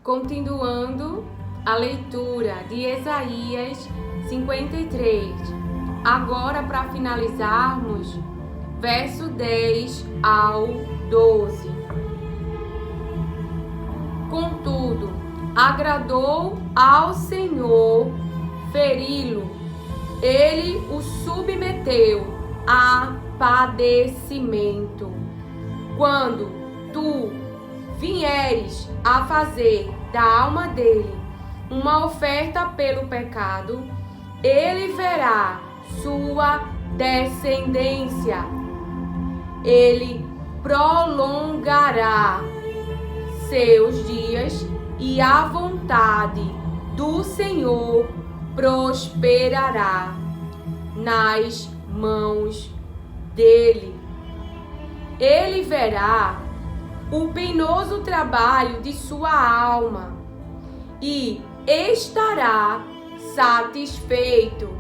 Continuando a leitura de Isaías 53. Agora, para finalizarmos, verso 10 ao 12. Contudo, agradou ao Senhor feri-lo, ele o submeteu a padecimento. Quando tu vieres a fazer da alma dele uma oferta pelo pecado, ele verá sua descendência. Ele prolongará seus dias e a vontade do Senhor prosperará nas mãos dele. Ele verá o penoso trabalho de sua alma e estará satisfeito.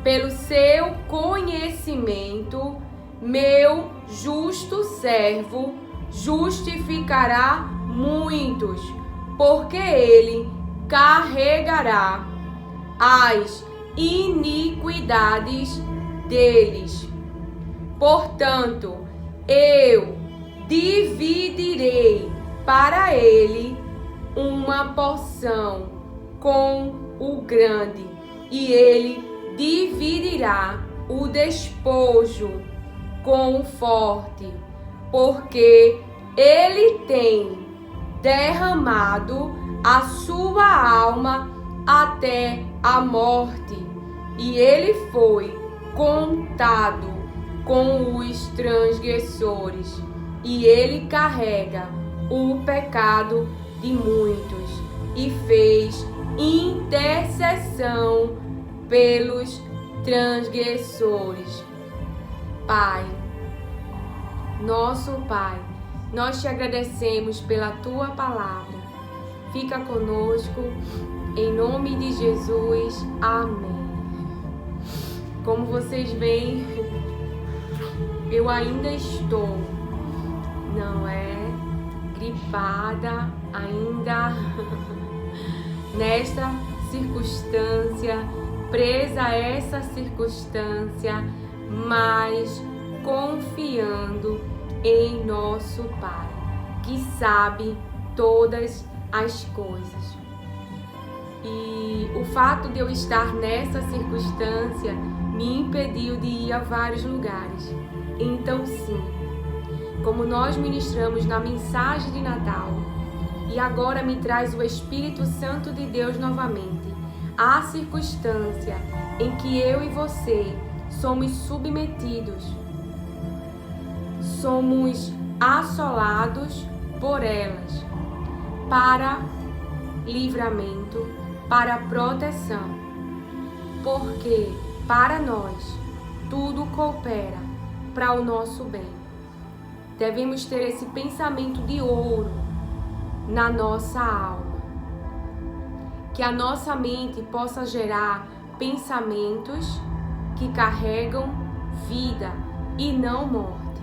Pelo seu conhecimento, meu justo servo justificará muitos, porque ele carregará as iniquidades deles. Portanto, eu dividirei para ele uma porção com o grande, e ele dividirá o despojo com o forte, porque ele tem derramado a sua alma até a morte, e ele foi contado com os transgressores, e ele carrega o pecado de muitos e fez intercessão pelos transgressores. Pai, nosso Pai, nós te agradecemos pela tua palavra. Fica conosco, em nome de Jesus. Amém. Como vocês veem, eu ainda estou, não é, gripada, ainda nesta circunstância, presa a essa circunstância, mas confiando em nosso Pai, que sabe todas as coisas. E o fato de eu estar nessa circunstância me impediu de ir a vários lugares. Então, sim, como nós ministramos na mensagem de Natal, e agora me traz o Espírito Santo de Deus novamente, a circunstância em que eu e você somos submetidos, somos assolados por elas, para livramento, para proteção, porque para nós tudo coopera para o nosso bem. Devemos ter esse pensamento de ouro na nossa alma, que a nossa mente possa gerar pensamentos que carregam vida e não morte,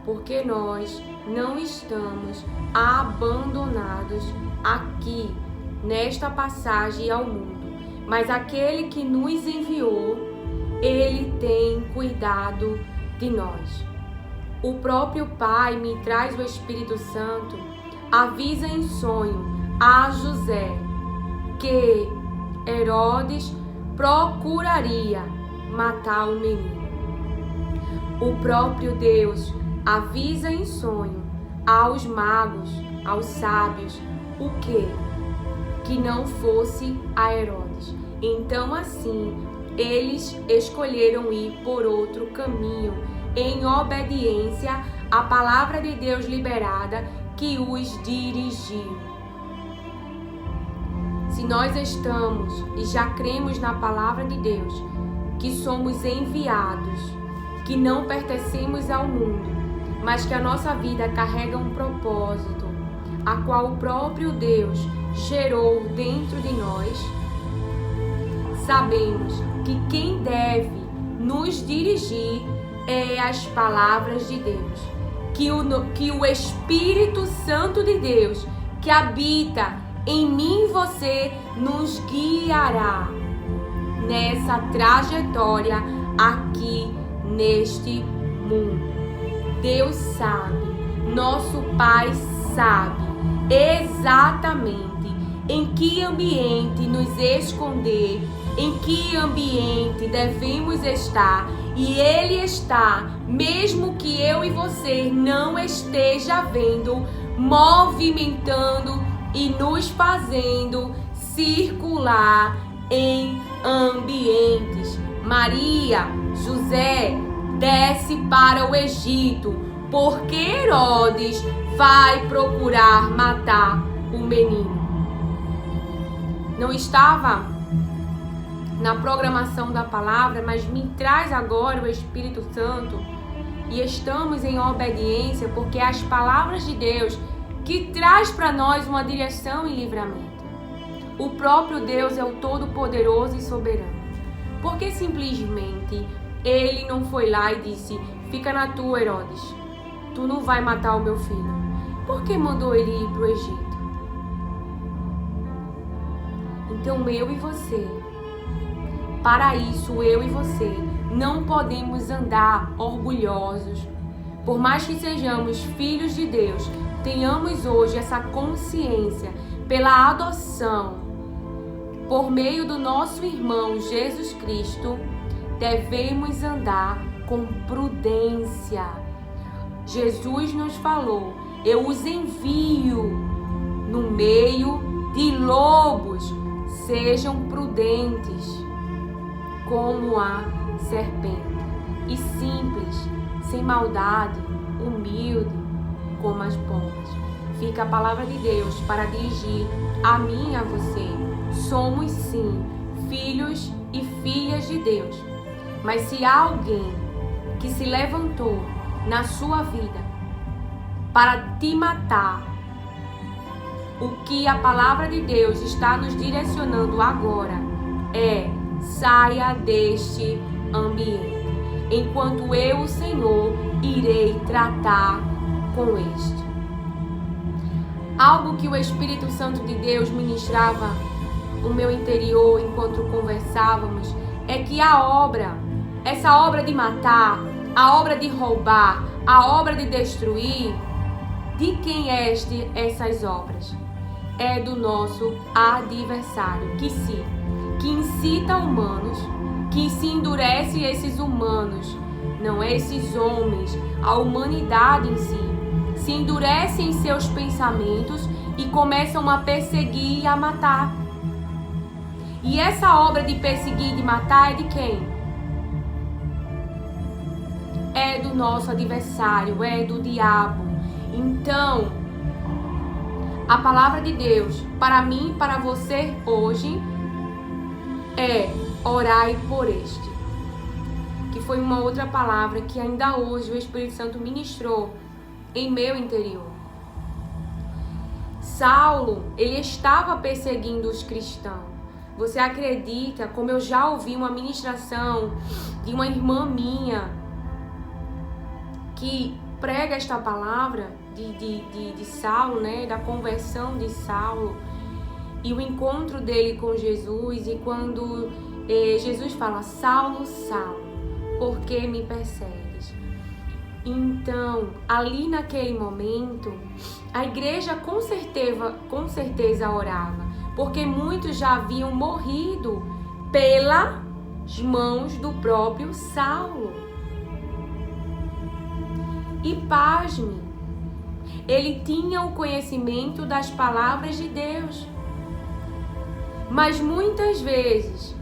porque nós não estamos abandonados aqui nesta passagem ao mundo, mas aquele que nos enviou, ele tem cuidado de nós. O próprio Pai me traz o Espírito Santo, avisa em sonho a José que Herodes procuraria matar o menino. O próprio Deus avisa em sonho aos magos, aos sábios, o quê? Que não fosse a Herodes. Então, assim, eles escolheram ir por outro caminho, em obediência à palavra de Deus liberada que os dirigiu. Se nós estamos e já cremos na palavra de Deus, que somos enviados, que não pertencemos ao mundo, mas que a nossa vida carrega um propósito, a qual o próprio Deus gerou dentro de nós, sabemos que quem deve nos dirigir é as palavras de Deus, que o Espírito Santo de Deus que habita em mim e você nos guiará nessa trajetória aqui neste mundo. Deus sabe, nosso Pai sabe exatamente em que ambiente nos esconder, em que ambiente devemos estar, e Ele está, mesmo que eu e você não esteja vendo, movimentando e nos fazendo circular em ambientes. Maria, José, desce para o Egito, porque Herodes vai procurar matar o menino. Não estava na programação da palavra, mas me traz agora o Espírito Santo e estamos em obediência, porque é as palavras de Deus que traz para nós uma direção e livramento. O próprio Deus é o Todo-Poderoso e Soberano. Porque simplesmente Ele não foi lá e disse: fica na tua, Herodes, tu não vai matar o meu filho. Por que mandou ele ir para o Egito? Então eu e você, para isso eu e você, não podemos andar orgulhosos. Por mais que sejamos filhos de Deus, tenhamos hoje essa consciência pela adoção, por meio do nosso irmão Jesus Cristo, devemos andar com prudência. Jesus nos falou: eu os envio no meio de lobos, sejam prudentes como a serpente, e simples, sem maldade, humilde como as pombas. Fica a palavra de Deus para dirigir a mim e a você. Somos sim filhos e filhas de Deus, mas se há alguém que se levantou na sua vida para te matar, o que a palavra de Deus está nos direcionando agora é: saia deste ambiente, enquanto eu, o Senhor, irei tratar com este. Algo que o Espírito Santo de Deus ministrava no meu interior enquanto conversávamos é que essa obra de matar, a obra de roubar, a obra de destruir, de quem é essas obras? É do nosso adversário, que incita humanos, que se endurece esses humanos, não é esses homens, a humanidade em si, se endurece em seus pensamentos e começam a perseguir e a matar. E essa obra de perseguir e de matar é de quem? É do nosso adversário, é do diabo. Então, a palavra de Deus para mim e para você hoje é: orai por este. Que foi uma outra palavra que ainda hoje o Espírito Santo ministrou em meu interior. Saulo, ele estava perseguindo os cristãos. Você acredita, como eu já ouvi uma ministração de uma irmã minha que prega esta palavra de Saulo, né, da conversão de Saulo e o encontro dele com Jesus, e quando Jesus fala: Saulo, Saulo, por que me persegues? Então, ali naquele momento, a igreja com certeza orava, porque muitos já haviam morrido pelas mãos do próprio Saulo. E pasme, ele tinha o conhecimento das palavras de Deus. Mas muitas vezes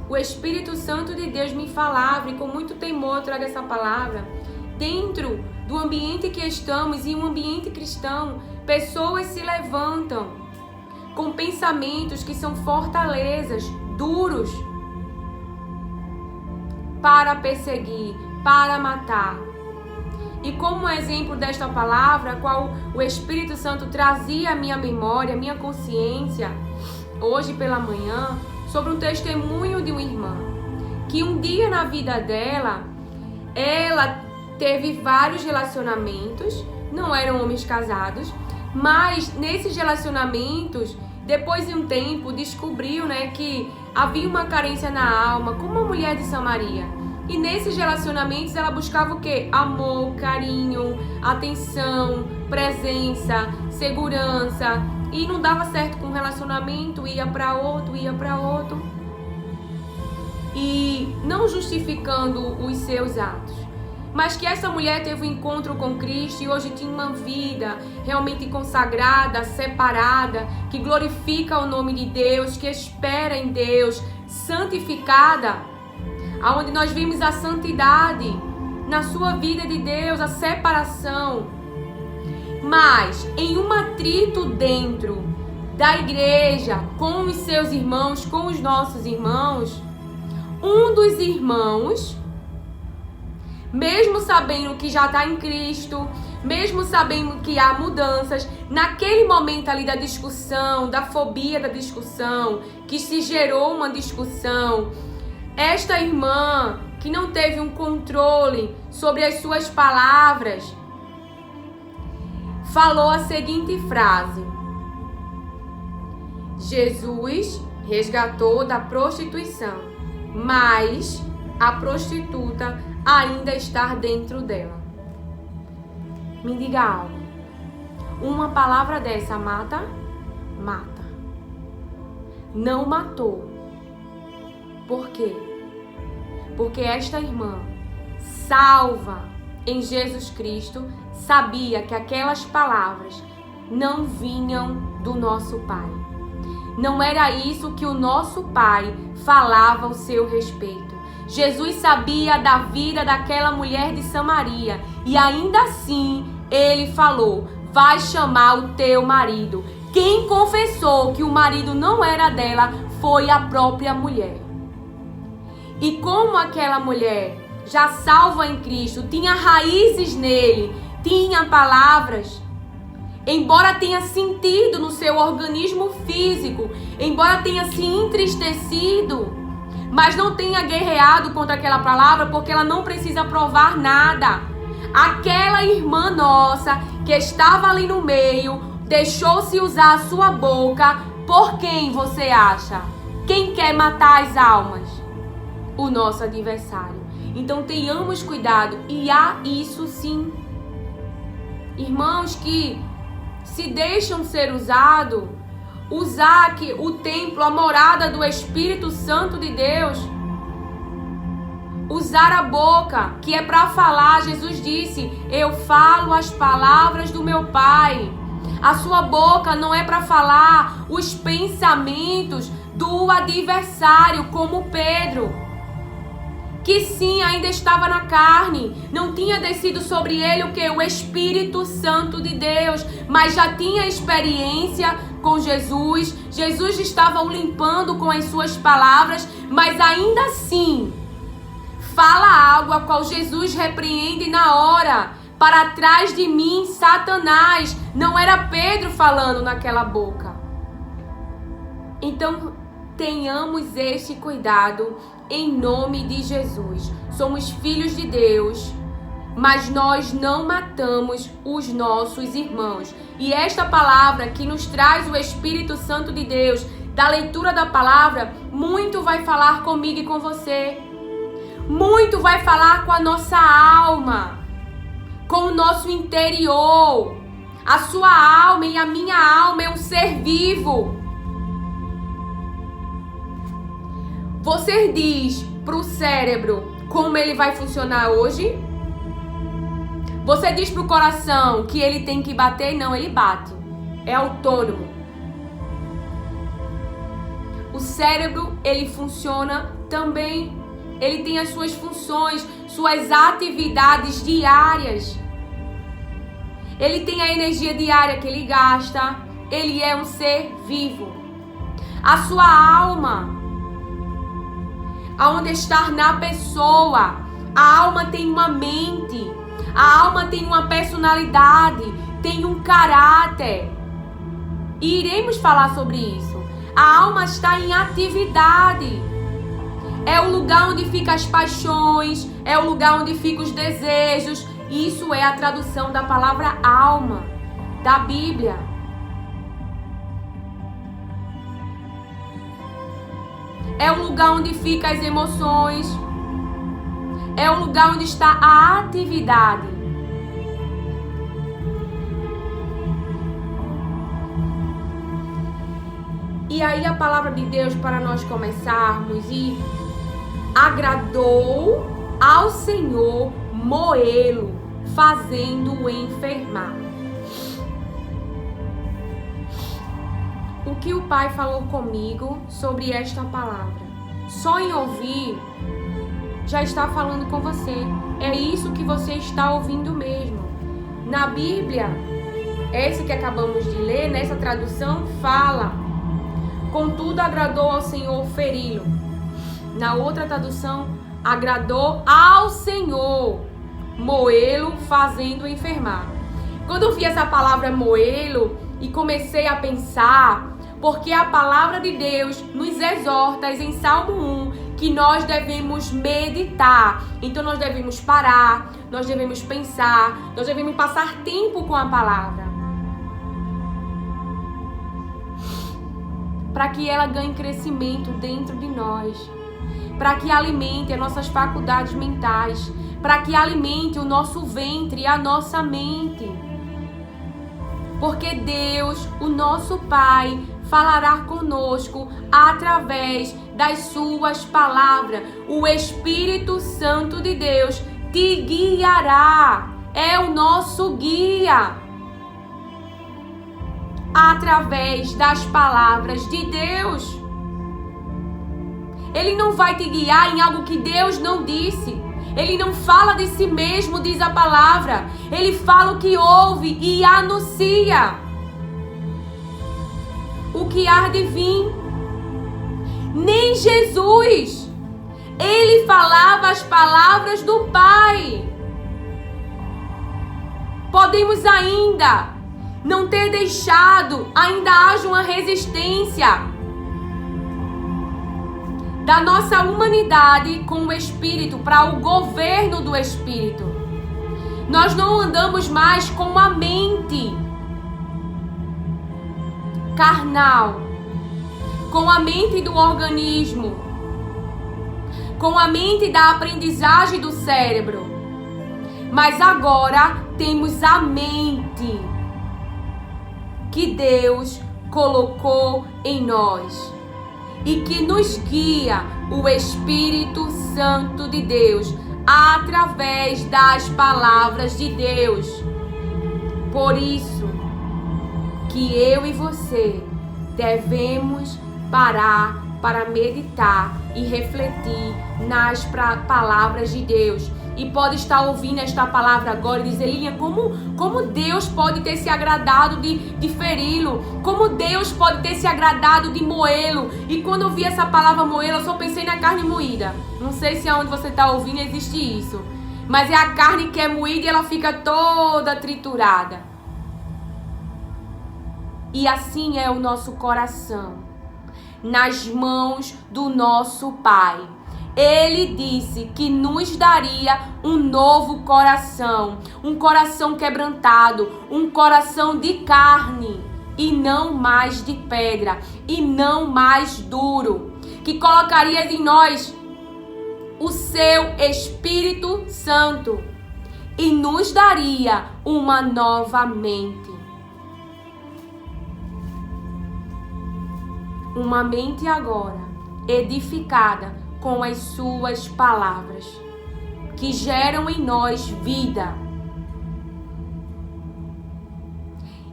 o Espírito Santo de Deus me falava, e com muito temor eu trago essa palavra, dentro do ambiente que estamos, em um ambiente cristão, pessoas se levantam com pensamentos que são fortalezas, duros, para perseguir, para matar. E como exemplo desta palavra, a qual o Espírito Santo trazia à minha memória, à minha consciência, hoje pela manhã, sobre um testemunho de uma irmã, que um dia na vida dela, ela teve vários relacionamentos, não eram homens casados, Mas nesses relacionamentos, depois de um tempo, descobriu, que havia uma carência na alma, como a mulher de Samaria. E nesses relacionamentos ela buscava o quê? Amor, carinho, atenção, presença, segurança. E não dava certo com o relacionamento, ia para outro. E não justificando os seus atos. Mas que essa mulher teve um encontro com Cristo e hoje tinha uma vida realmente consagrada, separada, que glorifica o nome de Deus, que espera em Deus, santificada, aonde nós vimos a santidade na sua vida de Deus, a separação. Mas em um atrito dentro da igreja, com os seus irmãos, com os nossos irmãos, um dos irmãos, mesmo sabendo que já está em Cristo, mesmo sabendo que há mudanças, naquele momento ali da discussão, da fobia da discussão, que se gerou uma discussão, esta irmã que não teve um controle sobre as suas palavras, falou a seguinte frase: Jesus resgatou da prostituição, mas a prostituta ainda está dentro dela. Me diga algo. Uma palavra dessa mata? Mata. Não matou. Por quê? Porque esta irmã, salva em Jesus Cristo, sabia que aquelas palavras não vinham do nosso Pai. Não era isso que o nosso Pai falava ao seu respeito. Jesus sabia da vida daquela mulher de Samaria e ainda assim ele falou: vai chamar o teu marido. Quem confessou que o marido não era dela foi a própria mulher. E como aquela mulher, já salva em Cristo, tinha raízes nele, tinha palavras, embora tenha sentido no seu organismo físico, embora tenha se entristecido, mas não tenha guerreado contra aquela palavra, porque ela não precisa provar nada. Aquela irmã nossa que estava ali no meio, deixou-se usar a sua boca. Por quem você acha? Quem quer matar as almas? O nosso adversário. Então tenhamos cuidado, e há isso sim. Irmãos que se deixam ser usados, usar aqui o templo, a morada do Espírito Santo de Deus, usar a boca, que é para falar. Jesus disse: eu falo as palavras do meu Pai. A sua boca não é para falar os pensamentos do adversário, como Pedro, que sim, ainda estava na carne, não tinha descido sobre ele o que? O Espírito Santo de Deus, mas já tinha experiência com Jesus. Jesus estava o limpando com as suas palavras, mas ainda assim fala algo a qual Jesus repreende na hora: para trás de mim, Satanás. Não era Pedro falando naquela boca. Então tenhamos este cuidado em nome de Jesus. Somos filhos de Deus, mas nós não matamos os nossos irmãos. E esta palavra que nos traz o Espírito Santo de Deus, da leitura da palavra, muito vai falar comigo e com você. Muito vai falar com a nossa alma, com o nosso interior. A sua alma e a minha alma é um ser vivo. Você diz para o cérebro como ele vai funcionar hoje? Você diz para o coração que ele tem que bater? Não, ele bate. É autônomo. O cérebro, ele funciona também. Ele tem as suas funções, suas atividades diárias. Ele tem a energia diária que ele gasta. Ele é um ser vivo. A sua alma, aonde estar na pessoa. A alma tem uma mente, a alma tem uma personalidade, tem um caráter. E iremos falar sobre isso. A alma está em atividade. É o lugar onde ficam as paixões, é o lugar onde ficam os desejos. Isso é a tradução da palavra alma. da Bíblia. É o lugar onde ficam as emoções. É o lugar onde está a atividade. E aí a palavra de Deus para nós começarmos. E agradou ao Senhor moê-lo, fazendo-o enfermar. O que o Pai falou comigo sobre esta palavra? Só em ouvir, já está falando com você. É isso que você está ouvindo mesmo. Na Bíblia, esse que acabamos de ler, nessa tradução, fala: contudo, agradou ao Senhor feri-lo. Na outra tradução, agradou ao Senhor moê-lo, fazendo enfermar. Quando eu vi essa palavra moê-lo e comecei a pensar, porque a palavra de Deus nos exorta em Salmo 1 que nós devemos meditar. Então nós devemos parar, nós devemos pensar, nós devemos passar tempo com a palavra, para que ela ganhe crescimento dentro de nós, para que alimente as nossas faculdades mentais, para que alimente o nosso ventre e a nossa mente. Porque Deus, o nosso Pai, falará conosco através das suas palavras. O Espírito Santo de Deus te guiará. É o nosso guia. Através das palavras de Deus. Ele não vai te guiar em algo que Deus não disse. Ele não fala de si mesmo, diz a palavra. Ele fala o que ouve e anuncia o que há de vir. Nem Jesus, ele falava as palavras do Pai. Podemos ainda não ter deixado, ainda haja uma resistência da nossa humanidade com o Espírito, para o governo do Espírito. Nós não andamos mais com a mente carnal, com a mente do organismo, com a mente da aprendizagem do cérebro. Mas agora temos a mente que Deus colocou em nós e que nos guia, o Espírito Santo de Deus, através das palavras de Deus. Por isso que eu e você devemos parar para meditar e refletir nas palavras de Deus. E pode estar ouvindo esta palavra agora e dizer: Lilian, como Deus pode ter se agradado de feri-lo? Como Deus pode ter se agradado de moê-lo? E quando eu vi essa palavra moê-lo, eu só pensei na carne moída. Não sei se aonde você está ouvindo existe isso. Mas é a carne que é moída e ela fica toda triturada. E assim é o nosso coração, nas mãos do nosso Pai. Ele disse que nos daria um novo coração, um coração quebrantado, um coração de carne e não mais de pedra, e não mais duro, que colocaria em nós o seu Espírito Santo e nos daria uma nova mente. Uma mente agora edificada com as suas palavras, que geram em nós vida.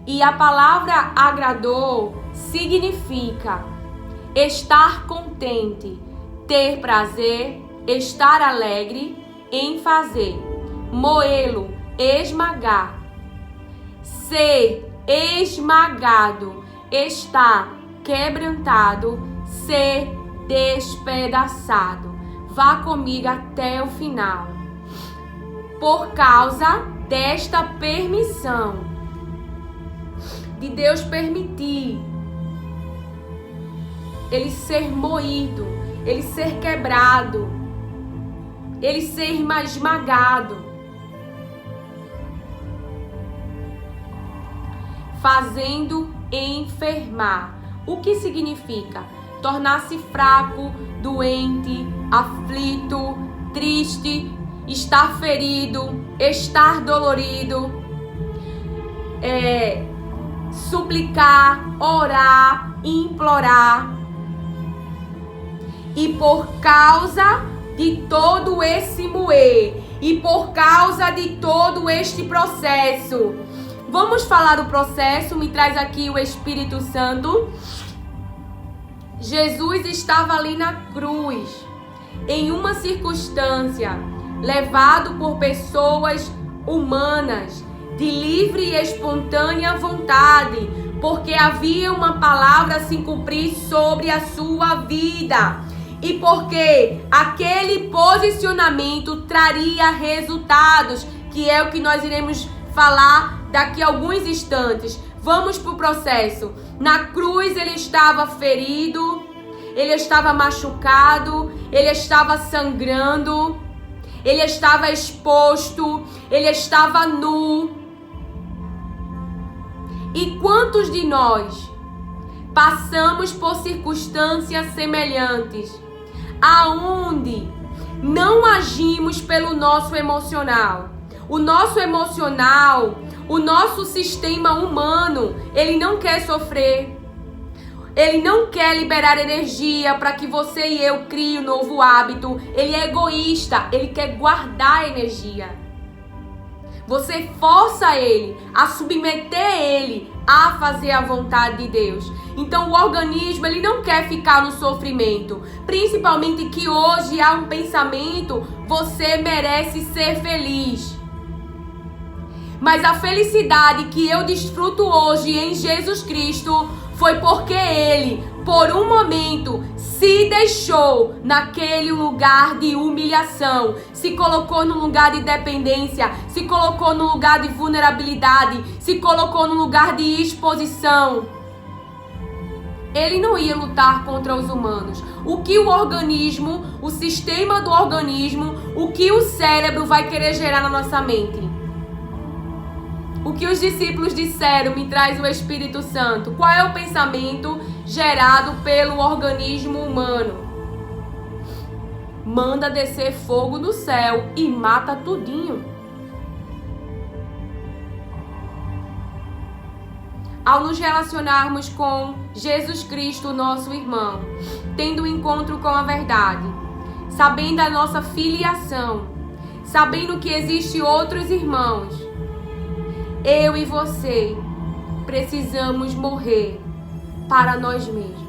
E a palavra agradou significa estar contente, ter prazer, estar alegre em fazer, moê-lo, esmagar, ser esmagado, estar quebrantado, ser despedaçado. Vá comigo até o final. Por causa desta permissão de Deus permitir ele ser moído, ele ser quebrado, ele ser esmagado. fazendo enfermar. O que significa? Tornar-se fraco, doente, aflito, triste, estar ferido, estar dolorido, suplicar, orar, implorar. E por causa de todo esse moer, e por causa de todo este processo, vamos falar o processo, me traz aqui o Espírito Santo. Jesus estava ali na cruz, em uma circunstância, levado por pessoas humanas, de livre e espontânea vontade, porque havia uma palavra a se cumprir sobre a sua vida. E porque aquele posicionamento traria resultados, que é o que nós iremos falar daqui a alguns instantes. Vamos para o processo. Na cruz ele estava ferido, ele estava machucado, ele estava sangrando, ele estava exposto, ele estava nu. E quantos de nós passamos por circunstâncias semelhantes, aonde não agimos pelo nosso emocional? O nosso emocional, o nosso sistema humano, ele não quer sofrer. Ele não quer liberar energia para que você e eu criem um novo hábito. Ele é egoísta, ele quer guardar energia. Você força ele a submeter ele a fazer a vontade de Deus. Então o organismo, ele não quer ficar no sofrimento. Principalmente que hoje há um pensamento: você merece ser feliz. Mas a felicidade que eu desfruto hoje em Jesus Cristo foi porque Ele, por um momento, se deixou naquele lugar de humilhação, se colocou no lugar de dependência, se colocou no lugar de vulnerabilidade, se colocou no lugar de exposição. Ele não ia lutar contra os humanos. O que o organismo, o sistema do organismo, o que o cérebro vai querer gerar na nossa mente? O que os discípulos disseram, me traz o Espírito Santo. Qual é o pensamento gerado pelo organismo humano? Manda descer fogo do céu e mata tudinho. Ao nos relacionarmos com Jesus Cristo, nosso irmão, tendo um encontro com a verdade, sabendo a nossa filiação, sabendo que existem outros irmãos, eu e você precisamos morrer para nós mesmos.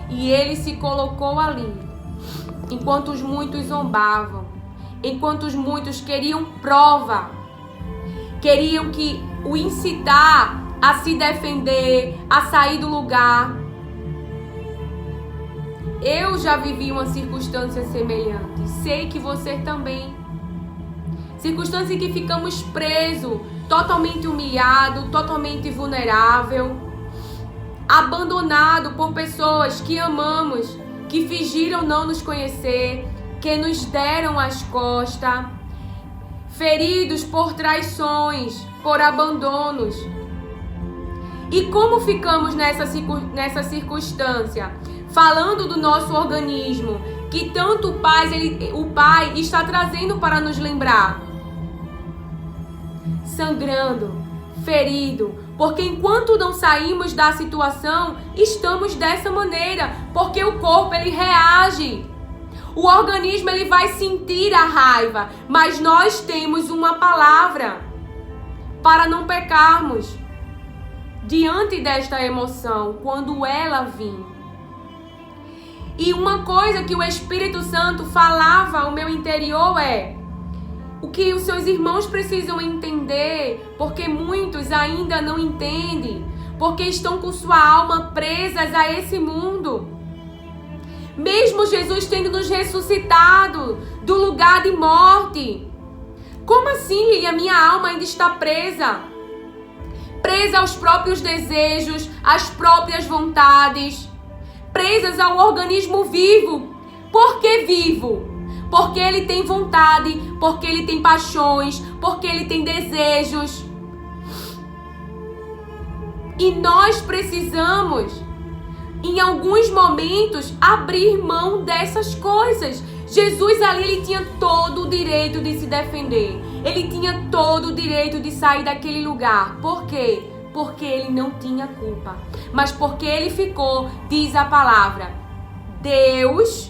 E ele se colocou ali, enquanto os muitos zombavam, enquanto os muitos queriam prova, queriam que o incitar a se defender, a sair do lugar. Eu já vivi uma circunstância semelhante, sei que você também. Circunstância em que ficamos presos, totalmente humilhado, totalmente vulnerável, abandonado por pessoas que amamos, que fingiram não nos conhecer, que nos deram as costas, feridos por traições, por abandonos. E como ficamos nessa circunstância? Falando do nosso organismo, que tanto o Pai está trazendo para nos lembrar. Sangrando, ferido, porque enquanto não saímos da situação, estamos dessa maneira, porque o corpo ele reage. O organismo ele vai sentir a raiva, mas nós temos uma palavra para não pecarmos diante desta emoção, quando ela vir. E uma coisa que o Espírito Santo falava ao meu interior é: o que os seus irmãos precisam entender, porque muitos ainda não entendem, porque estão com sua alma presas a esse mundo. Mesmo Jesus tendo nos ressuscitado do lugar de morte. Como assim, Lili? A minha alma ainda está presa? Presa aos próprios desejos, às próprias vontades, presas ao organismo vivo. Por que vivo? porque ele tem vontade, porque ele tem paixões, porque ele tem desejos. E nós precisamos, em alguns momentos, abrir mão dessas coisas. Jesus ali, ele tinha todo o direito de se defender. Ele tinha todo o direito de sair daquele lugar. Por quê? Porque ele não tinha culpa. Mas porque ele ficou, diz a palavra, Deus,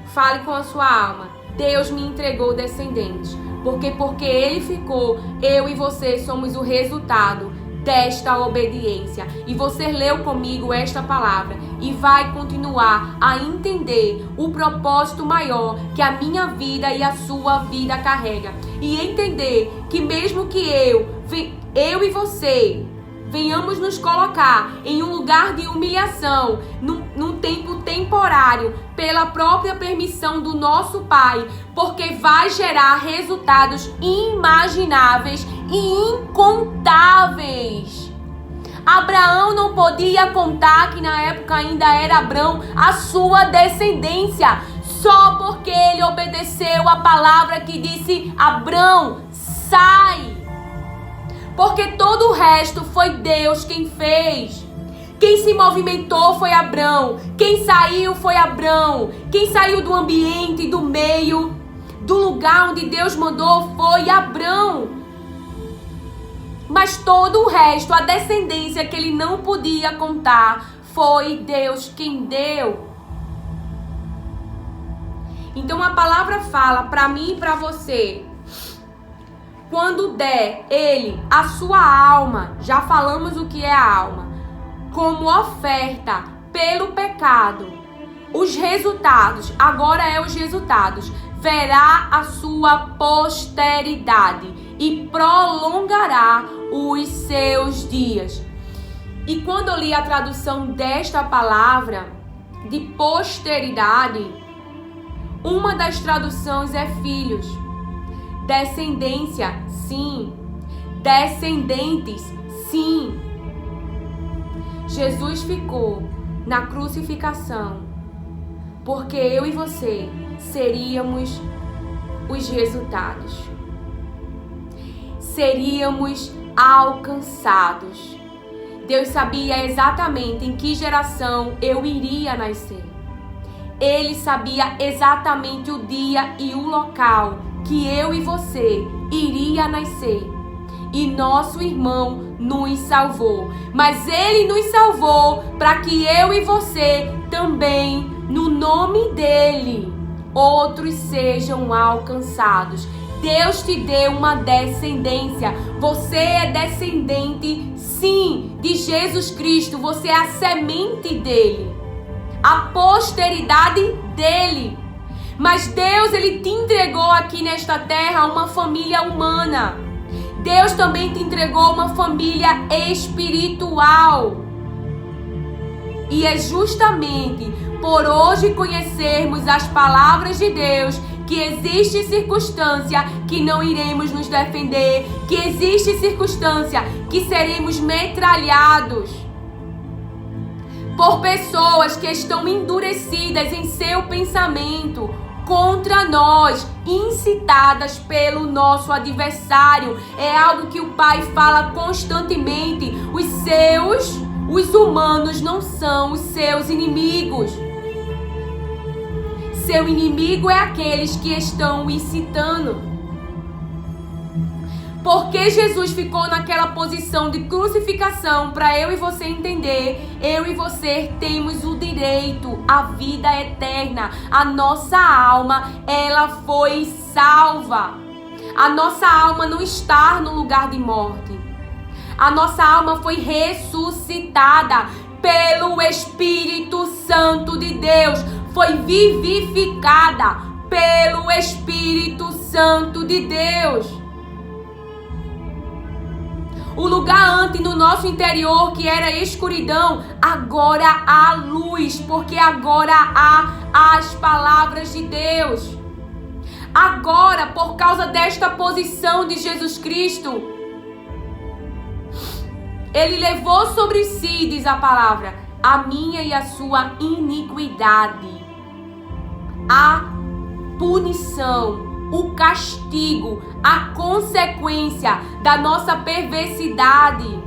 fale com a sua alma, Deus me entregou descendentes. Porque ele ficou, eu e você somos o resultado desta obediência. E você leu comigo esta palavra e vai continuar a entender o propósito maior que a minha vida e a sua vida carrega. E entender que mesmo que eu e você venhamos nos colocar em um lugar de humilhação, num tempo temporário, pela própria permissão do nosso Pai, porque vai gerar resultados inimagináveis e incontáveis. Abraão não podia contar que na época ainda era Abrão a sua descendência, só porque ele obedeceu a palavra que disse: Abrão, sai. Porque todo o resto foi Deus quem fez. Quem se movimentou foi Abrão. Quem saiu foi Abrão. Quem saiu do ambiente, do meio, do lugar onde Deus mandou foi Abrão. Mas todo o resto, a descendência que ele não podia contar, foi Deus quem deu. Então a palavra fala para mim e para você: quando der ele a sua alma, já falamos o que é a alma, como oferta pelo pecado, os resultados, agora é os resultados, verá a sua posteridade e prolongará os seus dias. E quando eu li a tradução desta palavra, de posteridade, uma das traduções é filhos. Descendência, sim. Descendentes, sim. Jesus ficou na crucificação porque eu e você seríamos os resultados. Seríamos alcançados. Deus sabia exatamente em que geração eu iria nascer. Ele sabia exatamente o dia e o local que eu e você iria nascer. E nosso irmão nos salvou. Mas ele nos salvou para que eu e você também, no nome dele, outros sejam alcançados. Deus te deu uma descendência. Você é descendente, sim, de Jesus Cristo. Você é a semente dele, a posteridade dele. Mas Deus, ele te entregou aqui nesta terra uma família humana. Deus também te entregou uma família espiritual. E é justamente por hoje conhecermos as palavras de Deus que existe circunstância que não iremos nos defender, que existe circunstância que seremos metralhados por pessoas que estão endurecidas em seu pensamento contra nós, incitadas pelo nosso adversário. É algo que o Pai fala constantemente. Os humanos não são os seus inimigos. Seu inimigo é aqueles que estão o incitando. Porque Jesus ficou naquela posição de crucificação, para eu e você entender, eu e você temos o direito à vida eterna. A nossa alma, ela foi salva. A nossa alma não está no lugar de morte. A nossa alma foi ressuscitada pelo Espírito Santo de Deus. Foi vivificada pelo Espírito Santo de Deus. O lugar antes no nosso interior que era escuridão, agora há luz, porque agora há as palavras de Deus. Agora, por causa desta posição de Jesus Cristo, ele levou sobre si, diz a palavra, a minha e a sua iniquidade. A punição, o castigo, a consequência da nossa perversidade,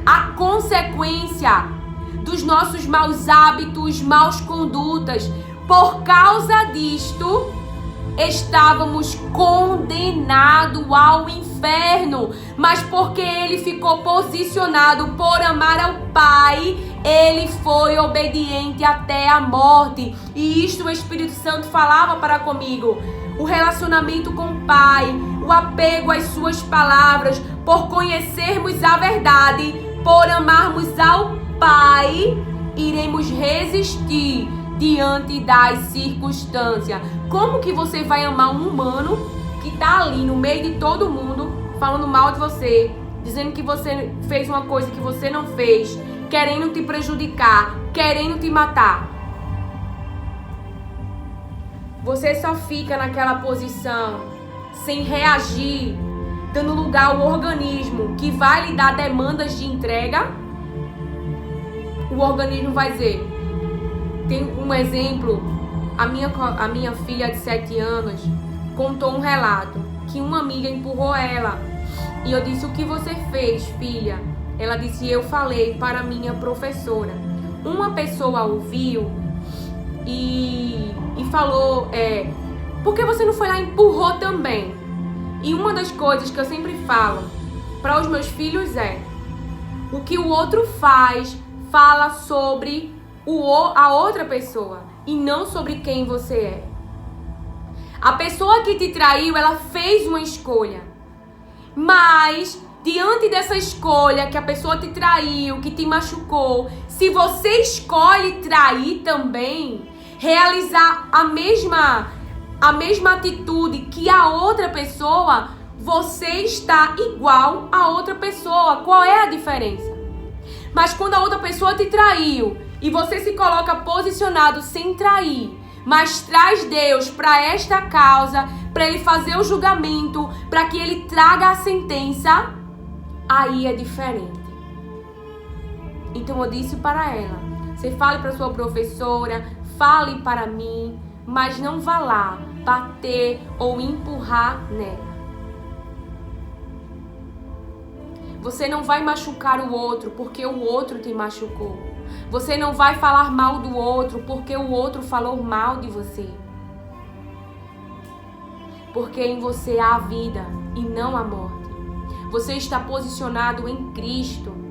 a consequência dos nossos maus hábitos, maus condutas. Por causa disto, estávamos condenados ao inferno, mas porque ele ficou posicionado por amar ao Pai, ele foi obediente até a morte. E isto o Espírito Santo falava para comigo. O relacionamento com o Pai, o apego às suas palavras, por conhecermos a verdade, por amarmos ao Pai, iremos resistir diante das circunstâncias. Como que você vai amar um humano que está ali no meio de todo mundo, falando mal de você, dizendo que você fez uma coisa que você não fez, querendo te prejudicar, querendo te matar? Você só fica naquela posição, sem reagir, dando lugar ao organismo que vai lhe dar demandas de entrega. O organismo vai dizer... Tem um exemplo, a minha filha de 7 anos contou um relato que uma amiga empurrou ela. E eu disse: o que você fez, filha? Ela disse: eu falei para a minha professora. Uma pessoa ouviu e falou: por que você não foi lá e empurrou também? E uma das coisas que eu sempre falo para os meus filhos é: o que o outro faz, fala sobre a outra pessoa e não sobre quem você é. A pessoa que te traiu, ela fez uma escolha, mas diante dessa escolha que a pessoa te traiu, que te machucou, se você escolhe trair também, realizar a mesma atitude que a outra pessoa, você está igual a outra pessoa. Qual é a diferença? Mas quando a outra pessoa te traiu e você se coloca posicionado sem trair, mas traz Deus para esta causa, para Ele fazer o julgamento, para que Ele traga a sentença, aí é diferente. Então eu disse para ela: você fale para sua professora, fale para mim, mas não vá lá bater ou empurrar nela. Você não vai machucar o outro porque o outro te machucou. Você não vai falar mal do outro porque o outro falou mal de você. Porque em você há a vida e não a morte. Você está posicionado em Cristo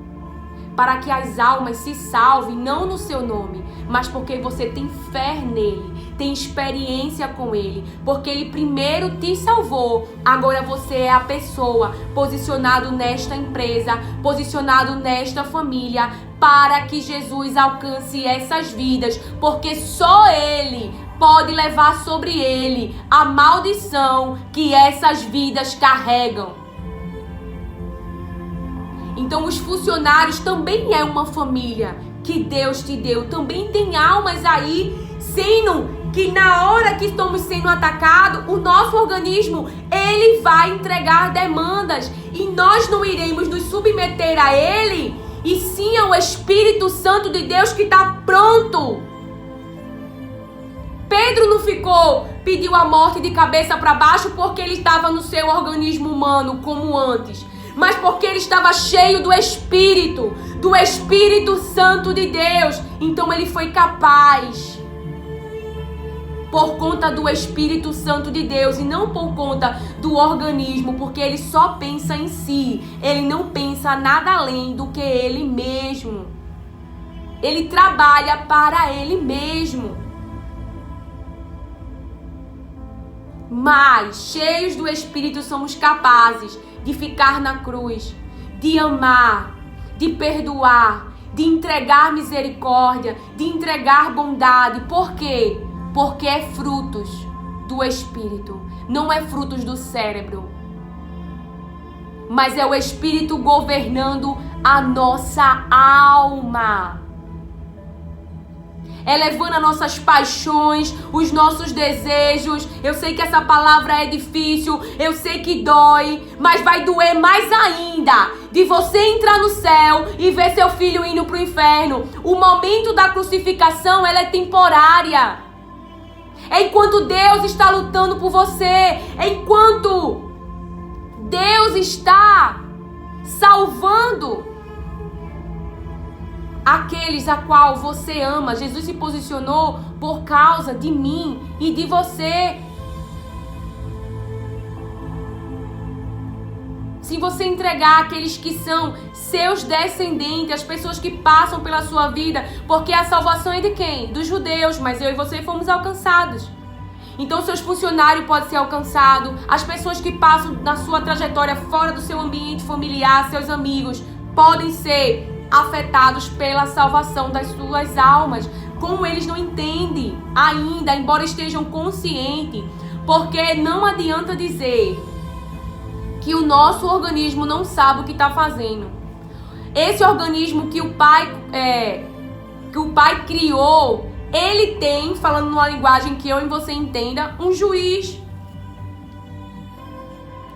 para que as almas se salvem, não no seu nome, mas porque você tem fé nele, tem experiência com ele, porque ele primeiro te salvou. Agora você é a pessoa posicionado nesta empresa, posicionado nesta família, para que Jesus alcance essas vidas, porque só ele pode levar sobre ele a maldição que essas vidas carregam. Então os funcionários também é uma família que Deus te deu. Também tem almas aí, sendo que na hora que estamos sendo atacados, o nosso organismo, ele vai entregar demandas. E nós não iremos nos submeter a ele, e sim ao Espírito Santo de Deus que está pronto. Pedro não pediu a morte de cabeça para baixo porque ele estava no seu organismo humano como antes, mas porque ele estava cheio do Espírito Santo de Deus. Então ele foi capaz, por conta do Espírito Santo de Deus e não por conta do organismo, porque ele só pensa em si, ele não pensa nada além do que ele mesmo. Ele trabalha para ele mesmo. Mas, cheios do Espírito, somos capazes de ficar na cruz, de amar, de perdoar, de entregar misericórdia, de entregar bondade. Por quê? Porque é frutos do Espírito, não é frutos do cérebro, mas é o Espírito governando a nossa alma. É levando as nossas paixões, os nossos desejos. Eu sei que essa palavra é difícil, eu sei que dói, mas vai doer mais ainda de você entrar no céu e ver seu filho indo para o inferno. O momento da crucificação, ela é temporária. É enquanto Deus está lutando por você. É enquanto Deus está salvando aqueles a qual você ama. Jesus se posicionou por causa de mim e de você. Se você entregar aqueles que são seus descendentes, as pessoas que passam pela sua vida, porque a salvação é de quem? Dos judeus, mas eu e você fomos alcançados. Então seus funcionários podem ser alcançados, as pessoas que passam na sua trajetória fora do seu ambiente familiar, seus amigos, podem ser afetados pela salvação das suas almas. Como eles não entendem ainda, embora estejam conscientes, porque não adianta dizer que o nosso organismo não sabe o que está fazendo. Esse organismo que o Pai criou, ele tem, falando numa linguagem que eu e você entenda, um juiz.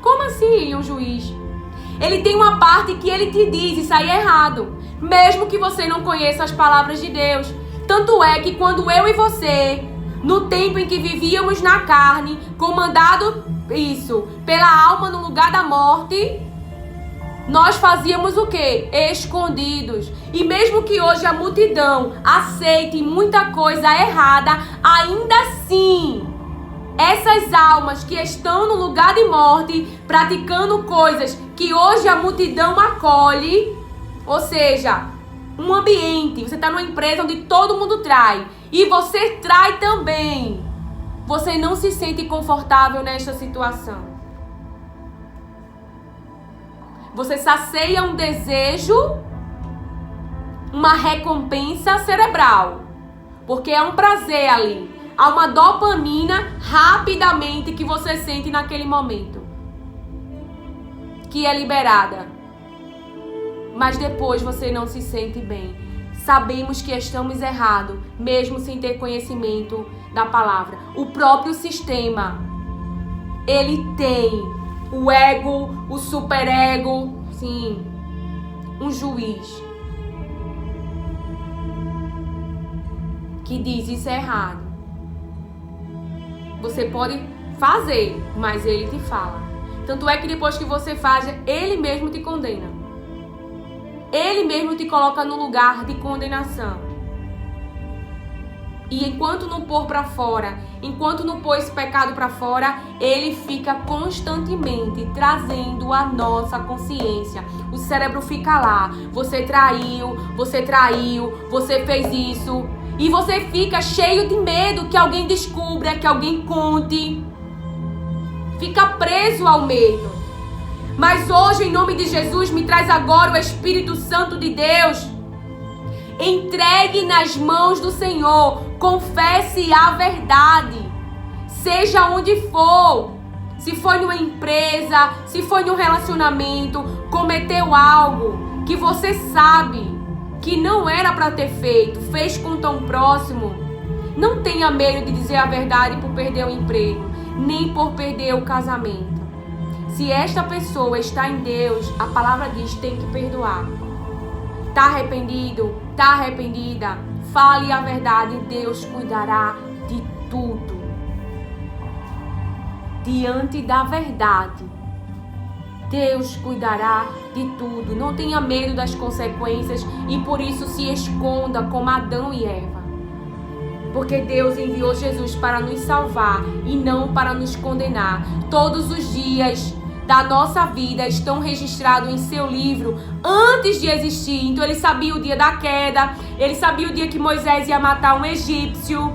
Como assim um juiz? Ele tem uma parte que ele te diz, isso aí é errado, mesmo que você não conheça as palavras de Deus. Tanto é que quando eu e você, no tempo em que vivíamos na carne, comandado pela alma no lugar da morte, nós fazíamos o quê? Escondidos. E mesmo que hoje a multidão aceite muita coisa errada, ainda assim, essas almas que estão no lugar de morte, praticando coisas que hoje a multidão acolhe, ou seja, um ambiente, você está numa empresa onde todo mundo trai, e você trai também, você não se sente confortável nesta situação. Você sacia um desejo, uma recompensa cerebral, porque é um prazer ali. Há uma dopamina rapidamente que você sente naquele momento, que é liberada. Mas depois você não se sente bem. Sabemos que estamos errados, mesmo sem ter conhecimento da palavra. O próprio sistema, ele tem o ego, o superego, sim, um juiz que diz isso é errado. Você pode fazer, mas ele te fala. Tanto é que depois que você faz, ele mesmo te condena. Ele mesmo te coloca no lugar de condenação. E enquanto não pôr para fora, enquanto não pôr esse pecado para fora, ele fica constantemente trazendo a nossa consciência. O cérebro fica lá. Você traiu, você fez isso. E você fica cheio de medo que alguém descubra, que alguém conte. Fica preso ao medo. Mas hoje, em nome de Jesus, me traz agora o Espírito Santo de Deus. Entregue nas mãos do Senhor. Confesse a verdade. Seja onde for. Se foi numa empresa, se foi num relacionamento, cometeu algo que você sabe que não era para ter feito, fez com tão próximo. Não tenha medo de dizer a verdade por perder o emprego, nem por perder o casamento. Se esta pessoa está em Deus, a palavra diz, tem que perdoar. Está arrependido? Está arrependida? Fale a verdade, Deus cuidará de tudo. Diante da verdade, Deus cuidará de tudo. Não tenha medo das consequências e por isso se esconda como Adão e Eva. Porque Deus enviou Jesus para nos salvar e não para nos condenar. Todos os dias da nossa vida estão registrados em seu livro antes de existir. Então ele sabia o dia da queda, ele sabia o dia que Moisés ia matar um egípcio.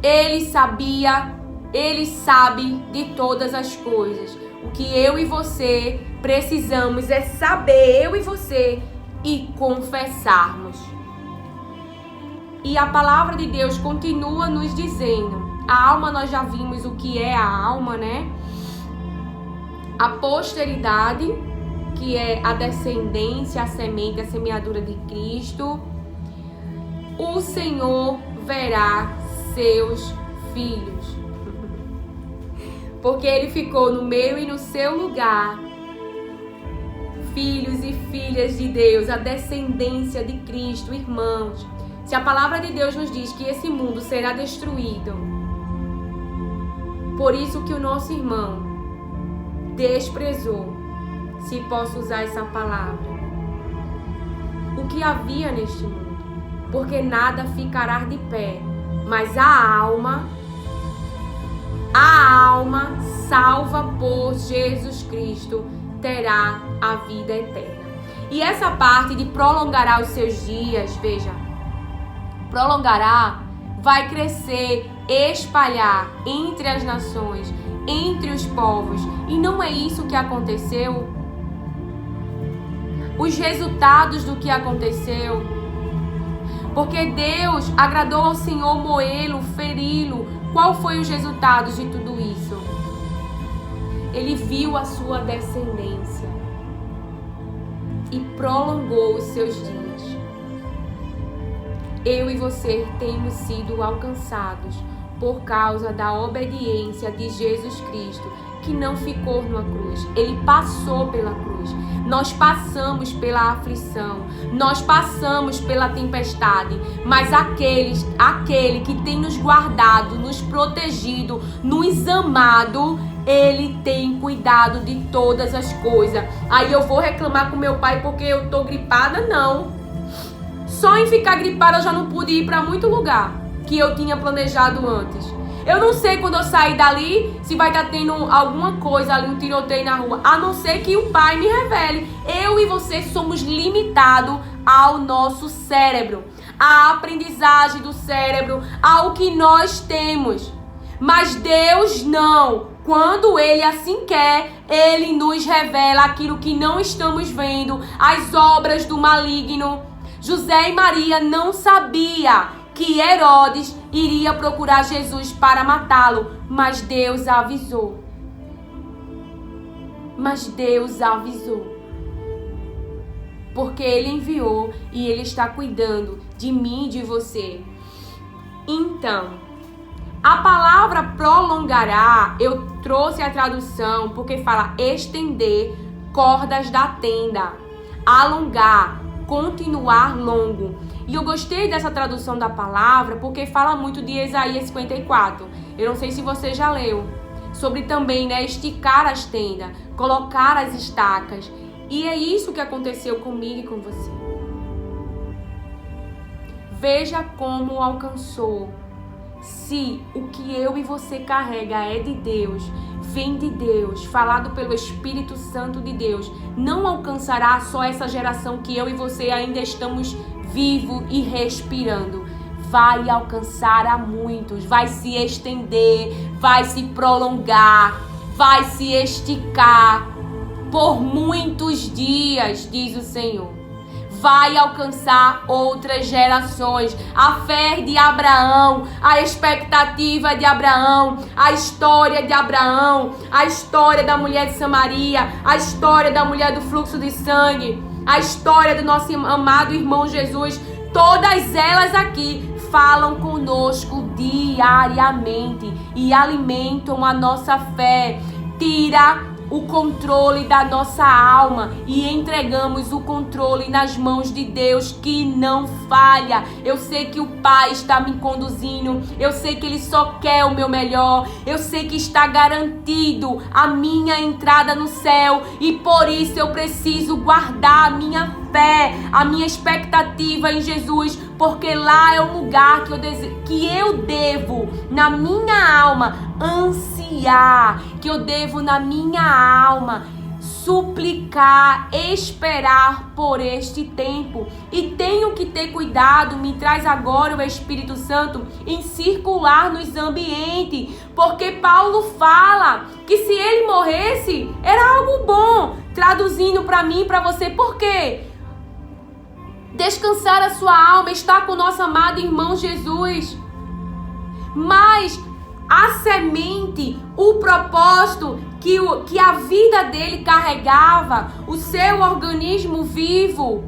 Ele sabia, ele sabe de todas as coisas. O que eu e você precisamos é saber, eu e você, e confessarmos. E a palavra de Deus continua nos dizendo, a alma nós já vimos o que é a alma, né? A posteridade, que é a descendência, a semente, a semeadura de Cristo. O Senhor verá seus filhos. Porque ele ficou no meu e no seu lugar. Filhos e filhas de Deus, a descendência de Cristo, irmãos, Se a palavra de Deus nos diz que esse mundo será destruído, por isso que o nosso irmão desprezou, se posso usar essa palavra, o que havia neste mundo, porque nada ficará de pé, mas a alma salva por Jesus Cristo terá a vida eterna. E essa parte de prolongará os seus dias, veja, prolongará, vai crescer, espalhar entre as nações, entre os povos. E não é isso que aconteceu? Os resultados do que aconteceu, porque Deus agradou ao Senhor moê-lo, feri-lo. Qual foi os resultados de tudo isso? Ele viu a sua descendência e prolongou os seus dias. Eu e você temos sido alcançados por causa da obediência de Jesus Cristo, que não ficou numa cruz, ele passou pela cruz. Nós passamos pela aflição, nós passamos pela tempestade, mas aquele que tem nos guardado, nos protegido, nos amado, ele tem cuidado de todas as coisas. Aí eu vou reclamar com meu pai porque eu tô gripada? Não. Só em ficar gripada eu já não pude ir para muito lugar que eu tinha planejado antes. Eu não sei quando eu sair dali se vai estar tendo alguma coisa ali, um tiroteio na rua, a não ser que o Pai me revele. Eu e você somos limitados ao nosso cérebro, à aprendizagem do cérebro, ao que nós temos. Mas Deus não. Quando Ele assim quer, Ele nos revela aquilo que não estamos vendo, as obras do maligno. José e Maria não sabiam que Herodes iria procurar Jesus para matá-lo, mas Deus avisou. Porque Ele enviou e Ele está cuidando de mim e de você. Então, a palavra prolongará, eu trouxe a tradução porque fala estender cordas da tenda, alongar, continuar longo. E eu gostei dessa tradução da palavra porque fala muito de Isaías 54. Eu não sei se você já leu. Sobre também, esticar as tendas, colocar as estacas. E é isso que aconteceu comigo e com você. Veja como alcançou. Se o que eu e você carrega é de Deus, vem de Deus, falado pelo Espírito Santo de Deus, não alcançará só essa geração que eu e você ainda estamos vivo e respirando. Vai alcançar a muitos, vai se estender, vai se prolongar, vai se esticar por muitos dias, diz o Senhor. Vai alcançar outras gerações. A fé de Abraão, a expectativa de Abraão, a história de Abraão, a história da mulher de Samaria, a história da mulher do fluxo de sangue, a história do nosso amado irmão Jesus, todas elas aqui falam conosco diariamente e alimentam a nossa fé. Tira o controle da nossa alma e entregamos o controle nas mãos de Deus, que não falha. Eu sei que o Pai está me conduzindo, eu sei que Ele só quer o meu melhor, eu sei que está garantido a minha entrada no céu e por isso eu preciso guardar a minha fé, a minha expectativa em Jesus, porque lá é o lugar que eu devo na minha alma ansiar, que eu devo na minha alma suplicar, esperar por este tempo. E tenho que ter cuidado, me traz agora o Espírito Santo, em circular nos ambientes, porque Paulo fala que se ele morresse era algo bom, traduzindo para mim e para você. Por quê? Descansar a sua alma, estar com o nosso amado irmão Jesus. Mas a semente, o propósito que a vida dele carregava, o seu organismo vivo,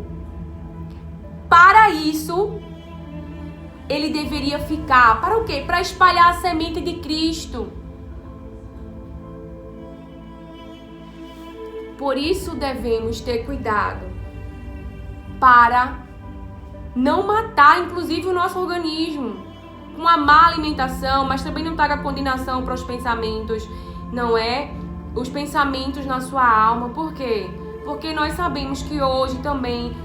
para isso ele deveria ficar. Para o quê? Para espalhar a semente de Cristo. Por isso devemos ter cuidado para não matar, inclusive, o nosso organismo com a má alimentação, mas também não traga condenação para os pensamentos, não é? Os pensamentos na sua alma. Por quê? Porque nós sabemos que hoje também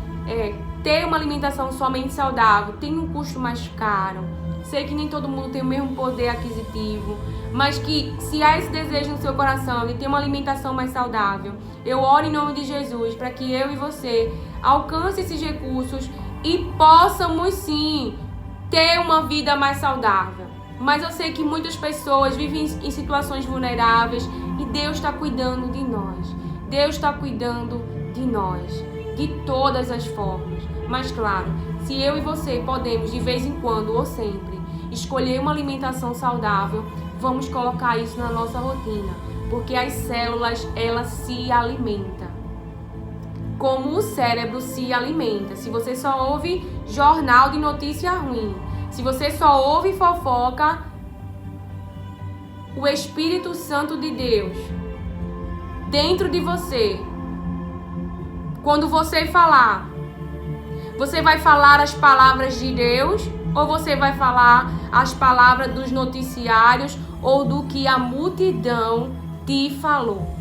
ter uma alimentação somente saudável tem um custo mais caro. Sei que nem todo mundo tem o mesmo poder aquisitivo, mas que se há esse desejo no seu coração de ter uma alimentação mais saudável, eu oro em nome de Jesus para que eu e você alcance esses recursos e possamos sim ter uma vida mais saudável. Mas eu sei que muitas pessoas vivem em situações vulneráveis e Deus está cuidando de nós. Deus está cuidando de nós, de todas as formas. Mas claro, se eu e você podemos de vez em quando ou sempre escolher uma alimentação saudável, vamos colocar isso na nossa rotina, porque as células, elas se alimentam como o cérebro se alimenta. Se você só ouve jornal de notícia ruim, se você só ouve fofoca, o Espírito Santo de Deus dentro de você, quando você falar, você vai falar as palavras de Deus ou você vai falar as palavras dos noticiários ou do que a multidão te falou?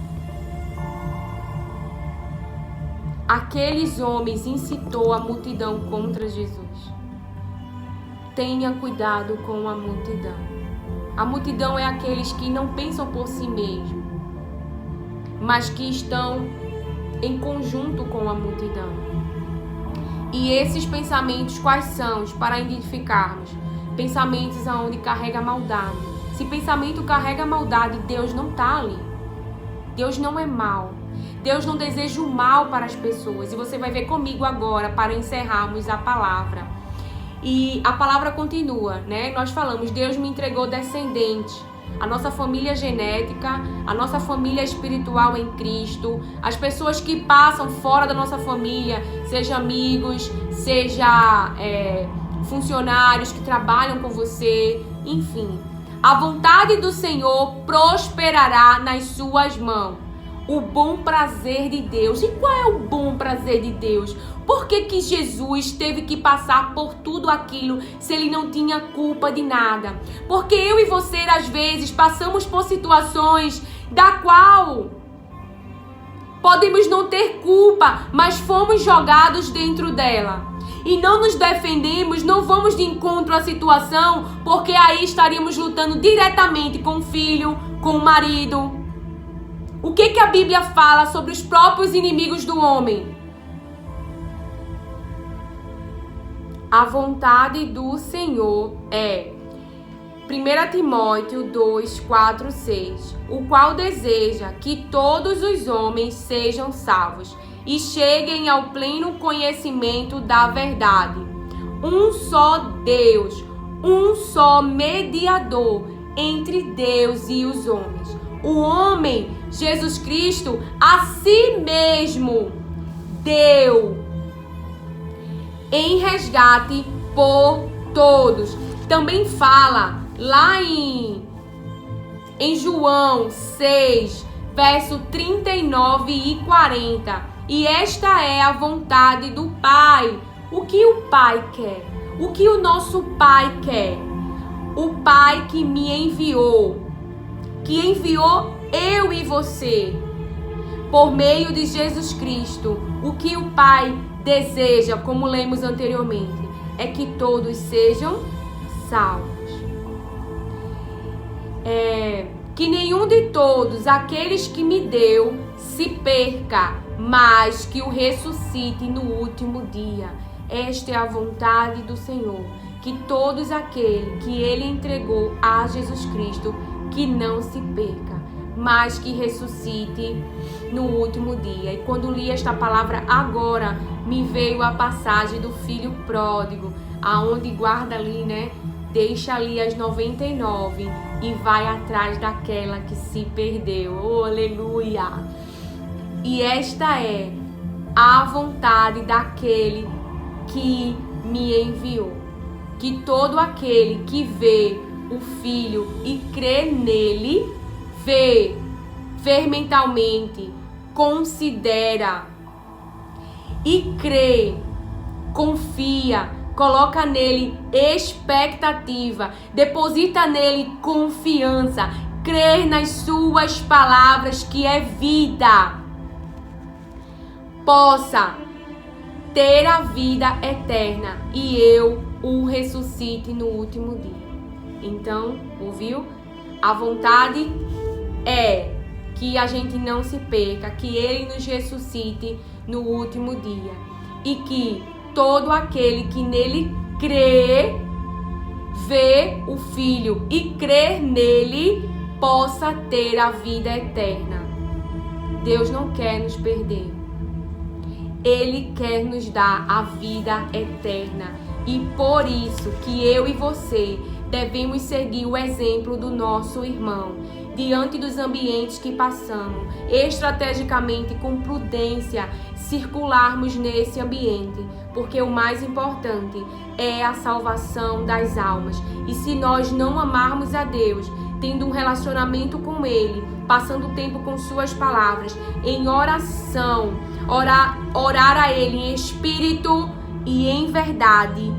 Aqueles homens incitou a multidão contra Jesus. Tenha cuidado com a multidão. A multidão é aqueles que não pensam por si mesmos, mas que estão em conjunto com a multidão. E esses pensamentos quais são? Para identificarmos pensamentos aonde carrega maldade. Se pensamento carrega maldade, Deus não está ali. Deus não é mau. Deus não deseja o mal para as pessoas. E você vai ver comigo agora para encerrarmos a palavra. E a palavra continua, né? Nós falamos, Deus me entregou descendente. A nossa família genética, a nossa família espiritual em Cristo, as pessoas que passam fora da nossa família, seja amigos, seja funcionários que trabalham com você, enfim. A vontade do Senhor prosperará nas suas mãos. O bom prazer de Deus. E qual é o bom prazer de Deus? Por que Jesus teve que passar por tudo aquilo se ele não tinha culpa de nada? Porque eu e você, às vezes, passamos por situações da qual podemos não ter culpa, mas fomos jogados dentro dela. E não nos defendemos, não vamos de encontro à situação, porque aí estaríamos lutando diretamente com o filho, com o marido. O que a Bíblia fala sobre os próprios inimigos do homem? A vontade do Senhor é 1 Timóteo 2, 4, 6, o qual deseja que todos os homens sejam salvos e cheguem ao pleno conhecimento da verdade. Um só Deus, um só mediador entre Deus e os homens. O homem, Jesus Cristo, a si mesmo deu em resgate por todos. Também fala lá em João 6, verso 39 e 40. E esta é a vontade do Pai. O que o Pai quer? O que o nosso Pai quer? O Pai que me enviou, que enviou eu e você, por meio de Jesus Cristo. O que o Pai deseja, como lemos anteriormente, é que todos sejam salvos. Que nenhum de todos aqueles que me deu se perca, mas que o ressuscite no último dia. Esta é a vontade do Senhor, que todos aqueles que Ele entregou a Jesus Cristo, que não se perca, mas que ressuscite no último dia. E quando li esta palavra agora, me veio a passagem do filho pródigo, aonde guarda ali, né? Deixa ali as 99 e vai atrás daquela que se perdeu. Oh, aleluia! E esta é a vontade daquele que me enviou. Que todo aquele que vê o Filho e crê nele, vê mentalmente, considera e crê confia, coloca nele expectativa, deposita nele confiança, crer nas suas palavras que é vida, possa ter a vida eterna e eu o ressuscite no último dia. Então, ouviu? A vontade é que a gente não se perca, que ele nos ressuscite no último dia e que todo aquele que nele crê, vê o Filho e crer nele, possa ter a vida eterna. Deus não quer nos perder. Ele quer nos dar a vida eterna. E por isso que eu e você devemos seguir o exemplo do nosso irmão, diante dos ambientes que passamos, estrategicamente, com prudência, circularmos nesse ambiente, porque o mais importante é a salvação das almas. E se nós não amarmos a Deus, tendo um relacionamento com Ele, passando tempo com suas palavras, em oração, orar a Ele em espírito e em verdade,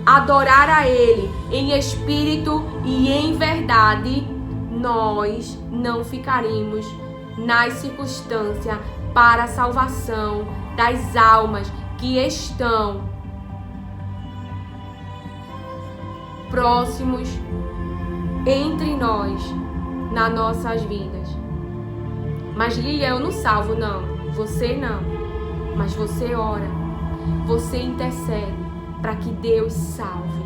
adorar a Ele em espírito e em verdade, nós não ficaremos nas circunstâncias para a salvação das almas que estão próximos entre nós, nas nossas vidas. Mas Lilia, eu não salvo, não. Você não. Mas você ora. Você intercede para que Deus salve.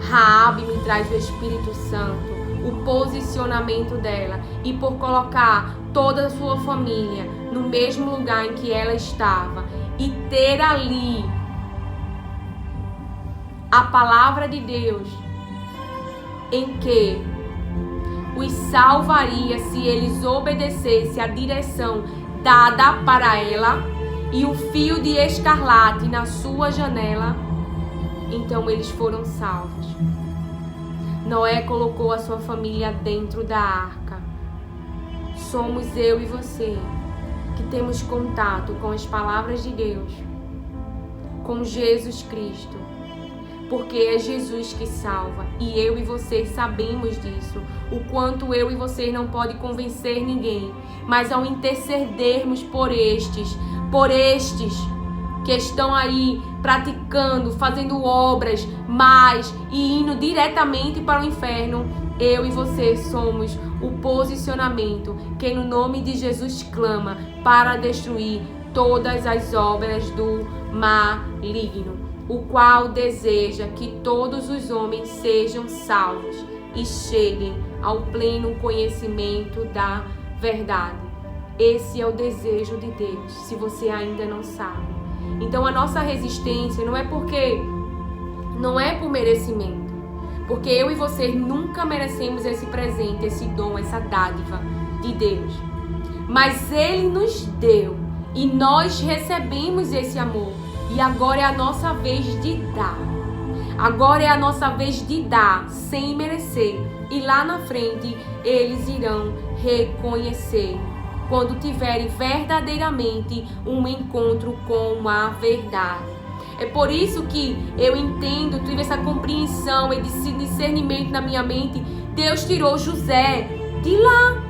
Raabe me traz o Espírito Santo, o posicionamento dela, e por colocar toda a sua família no mesmo lugar em que ela estava e ter ali a palavra de Deus, em que os salvaria se eles obedecessem a direção dada para ela e o fio de escarlate na sua janela, então eles foram salvos. Noé colocou a sua família dentro da arca. Somos eu e você que temos contato com as palavras de Deus, com Jesus Cristo, porque é Jesus que salva, e eu e você sabemos disso, o quanto eu e você não pode convencer ninguém, mas ao intercedermos por estes que estão aí praticando, fazendo obras mais e indo diretamente para o inferno, eu e você somos o posicionamento que no nome de Jesus clama para destruir todas as obras do maligno, o qual deseja que todos os homens sejam salvos e cheguem ao pleno conhecimento da verdade. Esse é o desejo de Deus, se você ainda não sabe. Então a nossa resistência não é por merecimento, porque eu e você nunca merecemos esse presente, esse dom, essa dádiva de Deus. Mas Ele nos deu e nós recebemos esse amor. E agora é a nossa vez de dar. Agora é a nossa vez de dar sem merecer. E lá na frente eles irão reconhecer, quando tiverem verdadeiramente um encontro com a verdade. É por isso que eu entendo, tive essa compreensão, esse discernimento na minha mente. Deus tirou José de lá.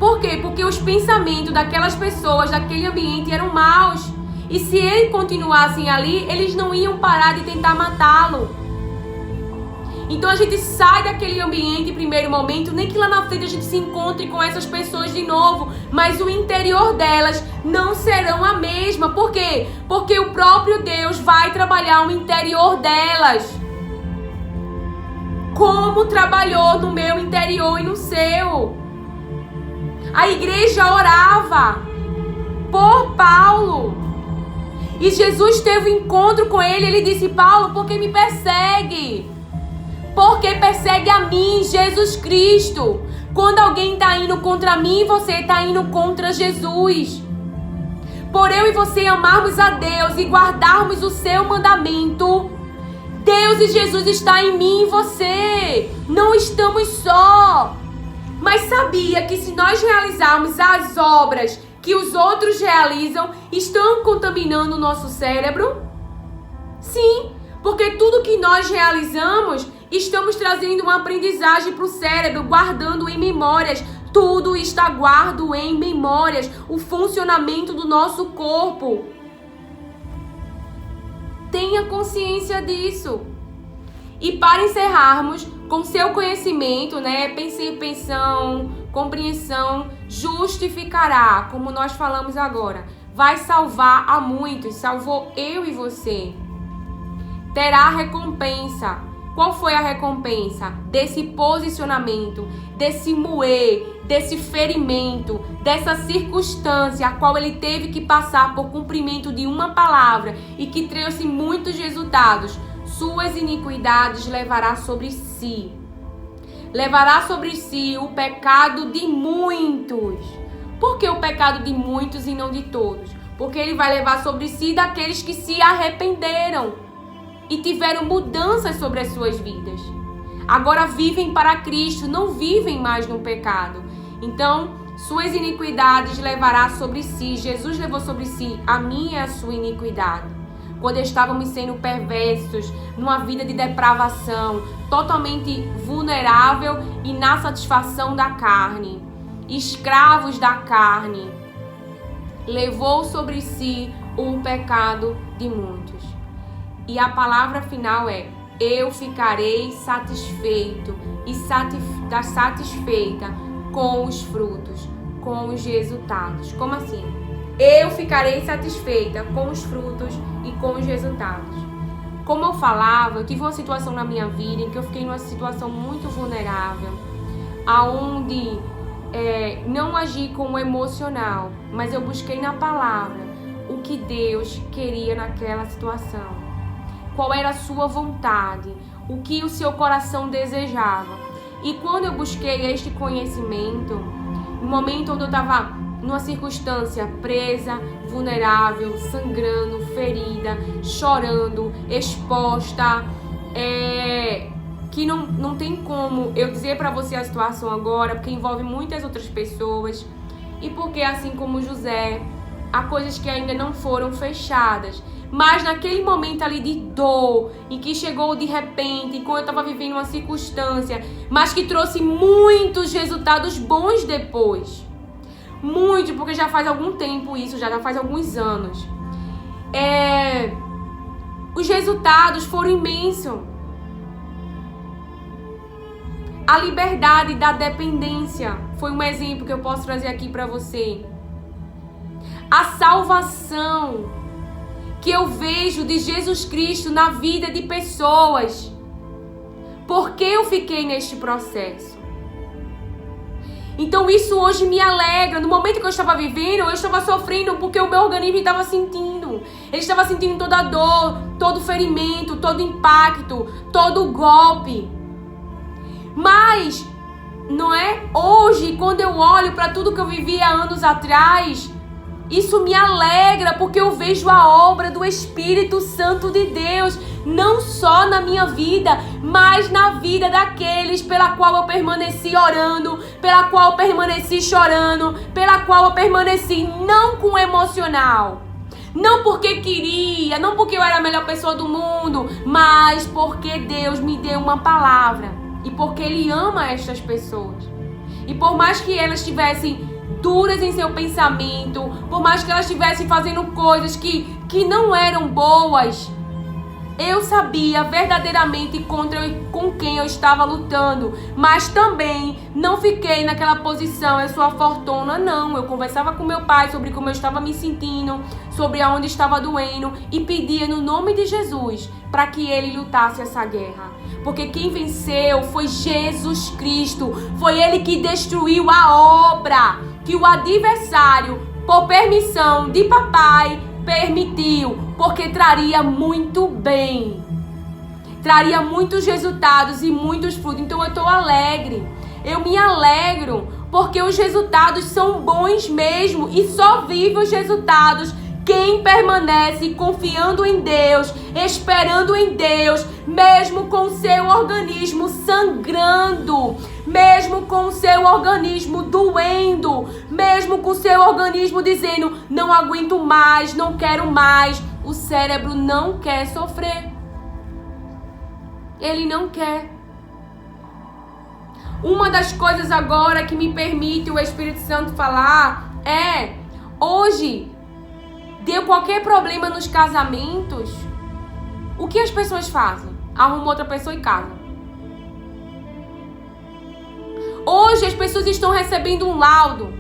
Por quê? Porque os pensamentos daquelas pessoas, daquele ambiente eram maus. E se eles continuassem ali, eles não iam parar de tentar matá-lo. Então a gente sai daquele ambiente em primeiro momento, nem que lá na frente a gente se encontre com essas pessoas de novo, mas o interior delas não serão a mesma. Por quê? Porque o próprio Deus vai trabalhar o interior delas, como trabalhou no meu interior e no seu. A igreja orava por Paulo. E Jesus teve um encontro com ele. Ele disse: Paulo, por que me persegue? Porque persegue a mim, Jesus Cristo. Quando alguém está indo contra mim, você está indo contra Jesus. Por eu e você amarmos a Deus e guardarmos o seu mandamento, Deus e Jesus está em mim e você. Não estamos só. Mas sabia que se nós realizarmos as obras que os outros realizam estão contaminando o nosso cérebro? Sim, porque tudo que nós realizamos, estamos trazendo uma aprendizagem para o cérebro, guardando em memórias. Tudo está guardado em memórias, o funcionamento do nosso corpo. Tenha consciência disso. E para encerrarmos, com seu conhecimento, percepção, compreensão, justificará, como nós falamos agora. Vai salvar a muitos, salvou eu e você. Terá recompensa. Qual foi a recompensa? Desse posicionamento, desse moer, desse ferimento, dessa circunstância a qual ele teve que passar por cumprimento de uma palavra e que trouxe muitos resultados. Suas iniquidades levará sobre si. Levará sobre si o pecado de muitos. Por que o pecado de muitos e não de todos? Porque ele vai levar sobre si daqueles que se arrependeram e tiveram mudanças sobre as suas vidas. Agora vivem para Cristo, não vivem mais no pecado. Então, suas iniquidades levará sobre si. Jesus levou sobre si a minha e a sua iniquidade. Quando estávamos sendo perversos, numa vida de depravação, totalmente vulnerável e na satisfação da carne, escravos da carne, levou sobre si o pecado de muitos. E a palavra final é: eu ficarei satisfeito e satisfeita com os frutos, com os resultados. Como assim? Eu ficarei satisfeita com os frutos e com os resultados. Como eu falava, eu tive uma situação na minha vida em que eu fiquei numa situação muito vulnerável, aonde não agi com o emocional, mas eu busquei na palavra o que Deus queria naquela situação. Qual era a sua vontade, o que o seu coração desejava. E quando eu busquei este conhecimento, no momento onde eu estava numa circunstância presa, vulnerável, sangrando, ferida, chorando, exposta, que não tem como eu dizer para você a situação agora, porque envolve muitas outras pessoas, e porque, assim como José, há coisas que ainda não foram fechadas. Mas naquele momento ali de dor, em que chegou de repente, quando eu estava vivendo uma circunstância, mas que trouxe muitos resultados bons depois. Muito, porque já faz algum tempo isso, já faz alguns anos. Os resultados foram imensos. A liberdade da dependência foi um exemplo que eu posso trazer aqui para você. A salvação que eu vejo de Jesus Cristo na vida de pessoas. Por que eu fiquei neste processo? Então isso hoje me alegra. No momento que eu estava vivendo, eu estava sofrendo porque o meu organismo estava sentindo. Ele estava sentindo toda a dor, todo o ferimento, todo o impacto, todo o golpe. Mas, não é? Hoje, quando eu olho para tudo que eu vivia anos atrás, isso me alegra porque eu vejo a obra do Espírito Santo de Deus, não só na minha vida, mas na vida daqueles pela qual eu permaneci orando, pela qual eu permaneci chorando, pela qual eu permaneci não com emocional, não porque queria, não porque eu era a melhor pessoa do mundo, mas porque Deus me deu uma palavra e porque Ele ama estas pessoas. E por mais que elas tivessem duras em seu pensamento, por mais que elas estivessem fazendo coisas que não eram boas, eu sabia verdadeiramente com quem eu estava lutando, mas também não fiquei naquela posição, eu sou a fortuna, não. Eu conversava com meu pai sobre como eu estava me sentindo, sobre aonde estava doendo e pedia no nome de Jesus para que Ele lutasse essa guerra. Porque quem venceu foi Jesus Cristo, foi Ele que destruiu a obra que o adversário, por permissão de papai, permitiu, porque traria muito bem, traria muitos resultados e muitos frutos. Então eu estou alegre, eu me alegro, porque os resultados são bons mesmo, e só vive os resultados quem permanece confiando em Deus, esperando em Deus, mesmo com seu organismo sangrando, mesmo com o seu organismo doendo, mesmo com o seu organismo dizendo, não aguento mais, não quero mais, o cérebro não quer sofrer. Ele não quer. Uma das coisas agora que me permite o Espírito Santo falar é, hoje, deu qualquer problema nos casamentos, o que as pessoas fazem? Arrumam outra pessoa e casam. Hoje as pessoas estão recebendo um laudo.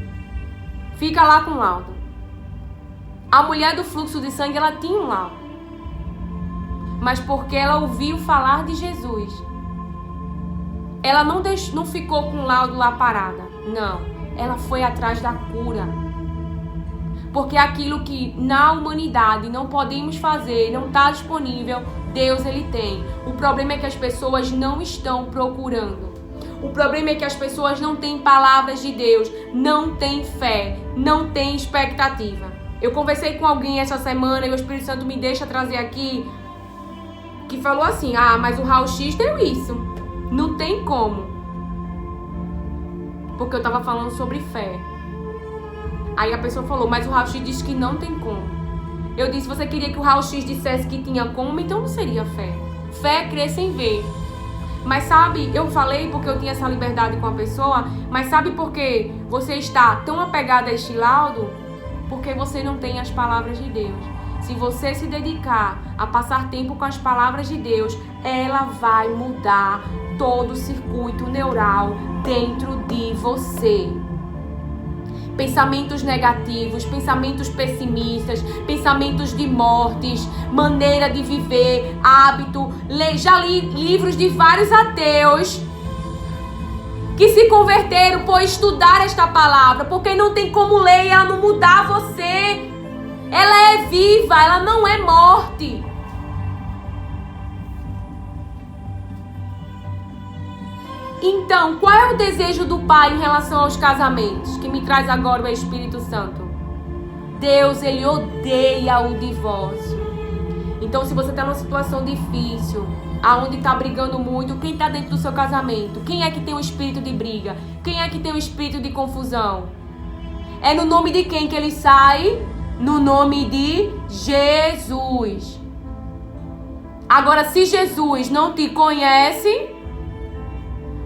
Fica lá com o laudo. A mulher do fluxo de sangue, ela tinha um laudo. Mas porque ela ouviu falar de Jesus, ela não ficou com o laudo lá parada. Não, ela foi atrás da cura. Porque aquilo que na humanidade não podemos fazer, não está disponível, Deus ele tem. O problema é que as pessoas não estão procurando. O problema é que as pessoas não têm palavras de Deus, não têm fé, não têm expectativa. Eu conversei com alguém essa semana e o Espírito Santo me deixa trazer aqui, que falou assim, mas o raio-x deu isso. Não tem como. Porque eu tava falando sobre fé. Aí a pessoa falou, mas o raio-x diz que não tem como. Eu disse, você queria que o raio-x dissesse que tinha como, então não seria fé. Fé é crer sem ver. Mas sabe, eu falei porque eu tinha essa liberdade com a pessoa, mas sabe por que você está tão apegada a este laudo? Porque você não tem as palavras de Deus. Se você se dedicar a passar tempo com as palavras de Deus, ela vai mudar todo o circuito neural dentro de você. Pensamentos negativos, pensamentos pessimistas, pensamentos de mortes, maneira de viver, hábito. Já li livros de vários ateus que se converteram por estudar esta palavra, porque não tem como ler e ela não mudar você. Ela é viva, ela não é morte. Então, qual é o desejo do Pai em relação aos casamentos? Que me traz agora o Espírito Santo. Deus, ele odeia o divórcio. Então, se você está numa situação difícil, aonde está brigando muito, quem está dentro do seu casamento? Quem é que tem o espírito de briga? Quem é que tem o espírito de confusão? É no nome de quem que ele sai? No nome de Jesus. Agora, se Jesus não te conhece,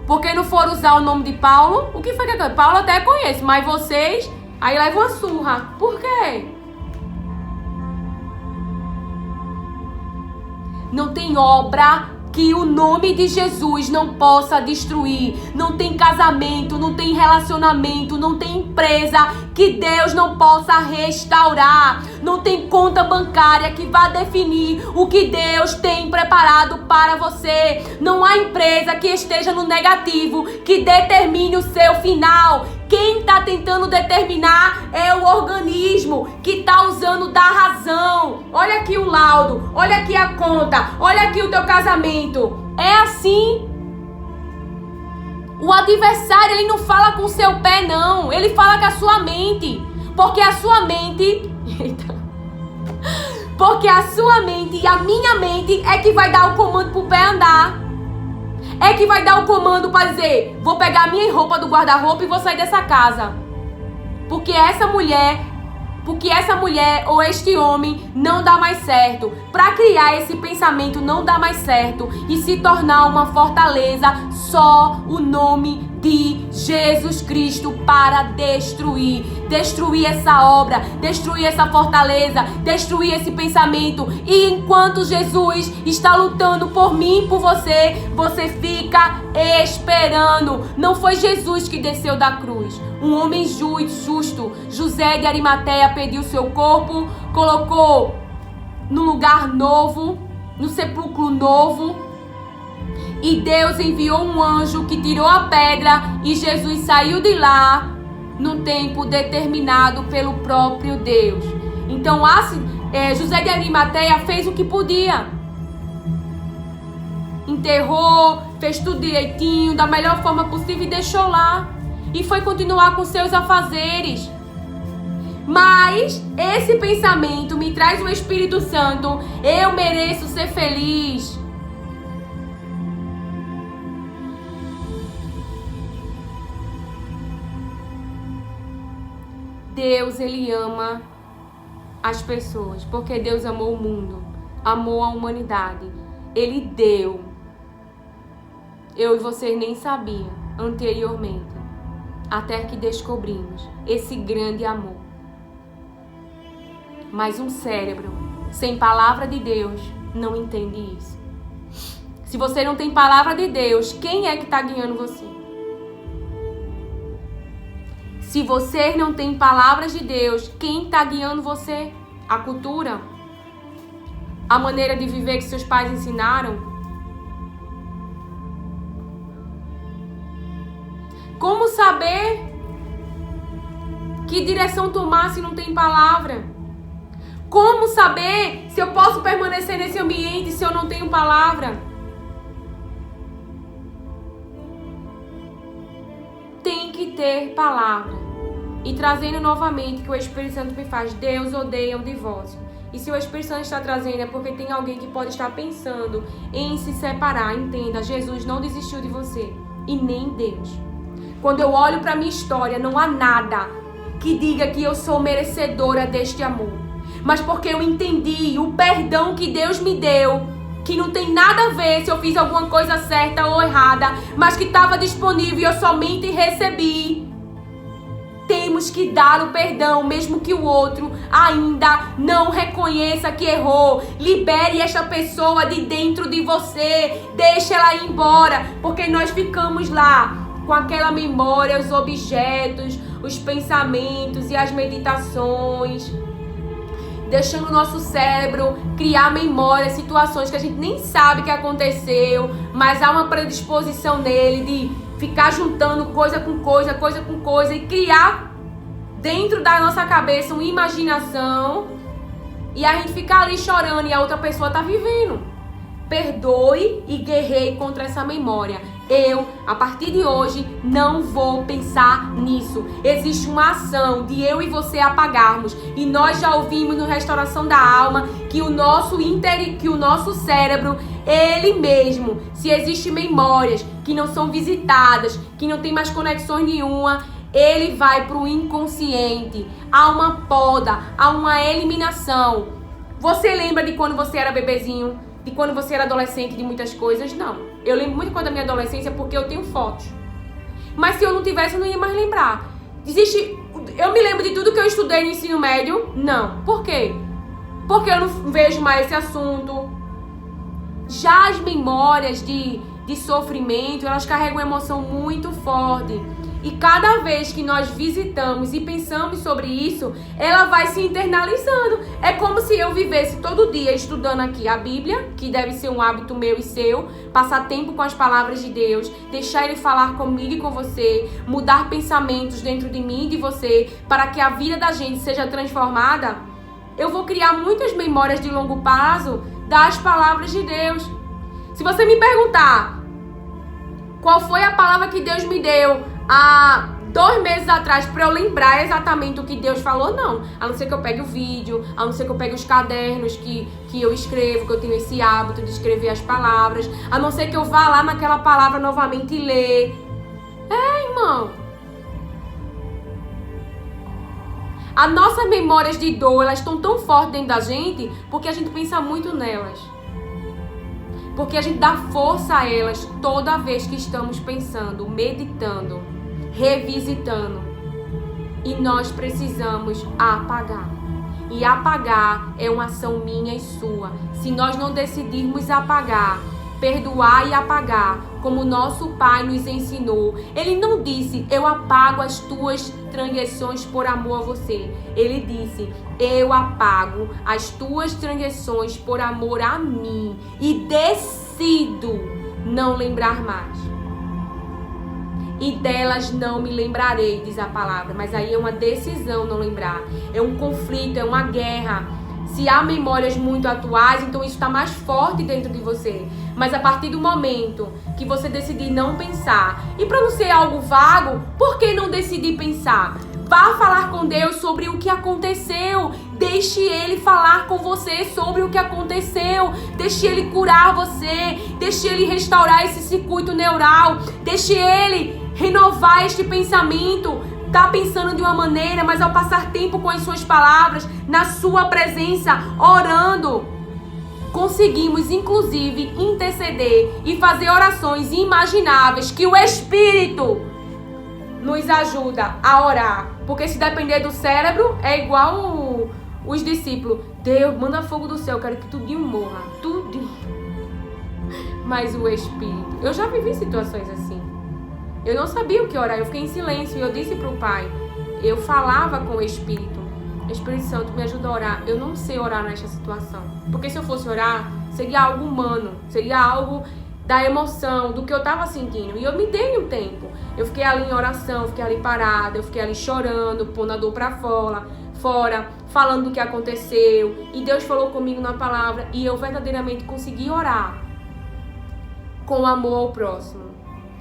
porque não for usar o nome de Paulo, o que foi que Paulo até conhece, mas vocês aí levam uma surra. Por quê? Não tem obra que o nome de Jesus não possa destruir. Não tem casamento, não tem relacionamento, não tem empresa que Deus não possa restaurar. Não tem conta bancária que vá definir o que Deus tem preparado para você. Não há empresa que esteja no negativo que determine o seu final. Quem está tentando determinar é o organismo que está usando da razão. Olha aqui o laudo, olha aqui a conta, olha aqui o teu casamento. É assim. O adversário, ele não fala com o seu pé, não. Ele fala com a sua mente. Porque a sua mente... Porque a sua mente e a minha mente é que vai dar o comando pro pé andar. É que vai dar o comando para dizer, vou pegar a minha roupa do guarda-roupa e vou sair dessa casa. Porque essa mulher ou este homem não dá mais certo. Para criar esse pensamento não dá mais certo e se tornar uma fortaleza, só o nome de Jesus Cristo para destruir essa obra, destruir essa fortaleza, destruir esse pensamento. E enquanto Jesus está lutando por mim e por você, você fica esperando. Não foi Jesus que desceu da cruz. Um homem justo, José de Arimateia, pediu seu corpo, colocou no lugar novo, no sepulcro novo. E Deus enviou um anjo que tirou a pedra e Jesus saiu de lá no tempo determinado pelo próprio Deus. Então, José de Arimateia fez o que podia. Enterrou, fez tudo direitinho, da melhor forma possível e deixou lá. E foi continuar com seus afazeres. Mas esse pensamento me traz o Espírito Santo. Eu mereço ser feliz. Deus, Ele ama as pessoas, porque Deus amou o mundo, amou a humanidade. Ele deu. Eu e vocês nem sabiam anteriormente, até que descobrimos esse grande amor. Mas um cérebro sem palavra de Deus não entende isso. Se você não tem palavra de Deus, quem é que está guiando você? Se vocês não têm palavras de Deus, quem está guiando você? A cultura? A maneira de viver que seus pais ensinaram? Como saber que direção tomar se não tem palavra? Como saber se eu posso permanecer nesse ambiente se eu não tenho palavra? Tem que ter palavra. E trazendo novamente que o Espírito Santo me faz, Deus odeia o divórcio. E se o Espírito Santo está trazendo é porque tem alguém que pode estar pensando em se separar. Entenda, Jesus não desistiu de você e nem Deus. Quando eu olho para a minha história, não há nada que diga que eu sou merecedora deste amor. Mas porque eu entendi o perdão que Deus me deu, que não tem nada a ver se eu fiz alguma coisa certa ou errada, mas que estava disponível e eu somente recebi. Temos que dar o perdão, mesmo que o outro ainda não reconheça que errou. Libere esta pessoa de dentro de você. Deixe ela ir embora, porque nós ficamos lá com aquela memória, os objetos, os pensamentos e as meditações, deixando o nosso cérebro criar memórias, situações que a gente nem sabe que aconteceu, mas há uma predisposição nele de ficar juntando coisa com coisa e criar dentro da nossa cabeça uma imaginação e a gente ficar ali chorando e a outra pessoa tá vivendo. Perdoe e guerreie contra essa memória. Eu, a partir de hoje, não vou pensar nisso. Existe uma ação de eu e você apagarmos. E nós já ouvimos no Restauração da Alma que o nosso cérebro, ele mesmo, se existem memórias que não são visitadas, que não tem mais conexões nenhuma, ele vai para o inconsciente. Há uma poda, há uma eliminação. Você lembra de quando você era bebezinho? De quando você era adolescente, de muitas coisas? Não. Eu lembro muito da minha adolescência porque eu tenho fotos. Mas se eu não tivesse, eu não ia mais lembrar. Eu me lembro de tudo que eu estudei no ensino médio? Não. Por quê? Porque eu não vejo mais esse assunto. Já as memórias de sofrimento, elas carregam uma emoção muito forte. E cada vez que nós visitamos e pensamos sobre isso, ela vai se internalizando. É como se eu vivesse todo dia estudando aqui a Bíblia, que deve ser um hábito meu e seu, passar tempo com as palavras de Deus, deixar Ele falar comigo e com você, mudar pensamentos dentro de mim e de você, para que a vida da gente seja transformada. Eu vou criar muitas memórias de longo prazo das palavras de Deus. Se você me perguntar qual foi a palavra que Deus me deu há 2 meses atrás para eu lembrar exatamente o que Deus falou, não. A não ser que eu pegue o vídeo, a não ser que eu pegue os cadernos que eu escrevo, que eu tenho esse hábito de escrever as palavras, a não ser que eu vá lá naquela palavra novamente e ler. Irmão. As nossas memórias de dor, elas estão tão fortes dentro da gente porque a gente pensa muito nelas. Porque a gente dá força a elas toda vez que estamos pensando, meditando, revisitando. E nós precisamos apagar. E apagar é uma ação minha e sua. Se nós não decidirmos apagar, perdoar e apagar, como o nosso Pai nos ensinou. Ele não disse, eu apago as tuas transgressões por amor a você. Ele disse, eu apago as tuas transgressões por amor a mim e decido não lembrar mais. E delas não me lembrarei, diz a palavra. Mas aí é uma decisão não lembrar. É um conflito, é uma guerra. Se há memórias muito atuais, então isso está mais forte dentro de você. Mas a partir do momento que você decidir não pensar, e para não ser algo vago, por que não decidir pensar? Vá falar com Deus sobre o que aconteceu. Deixe Ele falar com você sobre o que aconteceu. Deixe Ele curar você. Deixe Ele restaurar esse circuito neural. Deixe Ele renovar este pensamento. tá pensando de uma maneira, mas ao passar tempo com as suas palavras, na sua presença, orando, conseguimos inclusive interceder e fazer orações inimagináveis que o Espírito nos ajuda a orar. Porque se depender do cérebro, é igual os discípulos. Deus, manda fogo do céu, eu quero que tudinho morra. Tudinho. Mas o Espírito... Eu já vivi situações assim. Eu não sabia o que orar, eu fiquei em silêncio e eu disse para o Pai. Eu falava com o Espírito. Espírito Santo, me ajuda a orar. Eu não sei orar nesta situação. Porque se eu fosse orar, seria algo humano. Seria algo da emoção, do que eu estava sentindo. E eu me dei um tempo. Eu fiquei ali em oração, fiquei ali parada, eu fiquei ali chorando, pondo a dor para fora, falando do que aconteceu. E Deus falou comigo na palavra. E eu verdadeiramente consegui orar com amor ao próximo.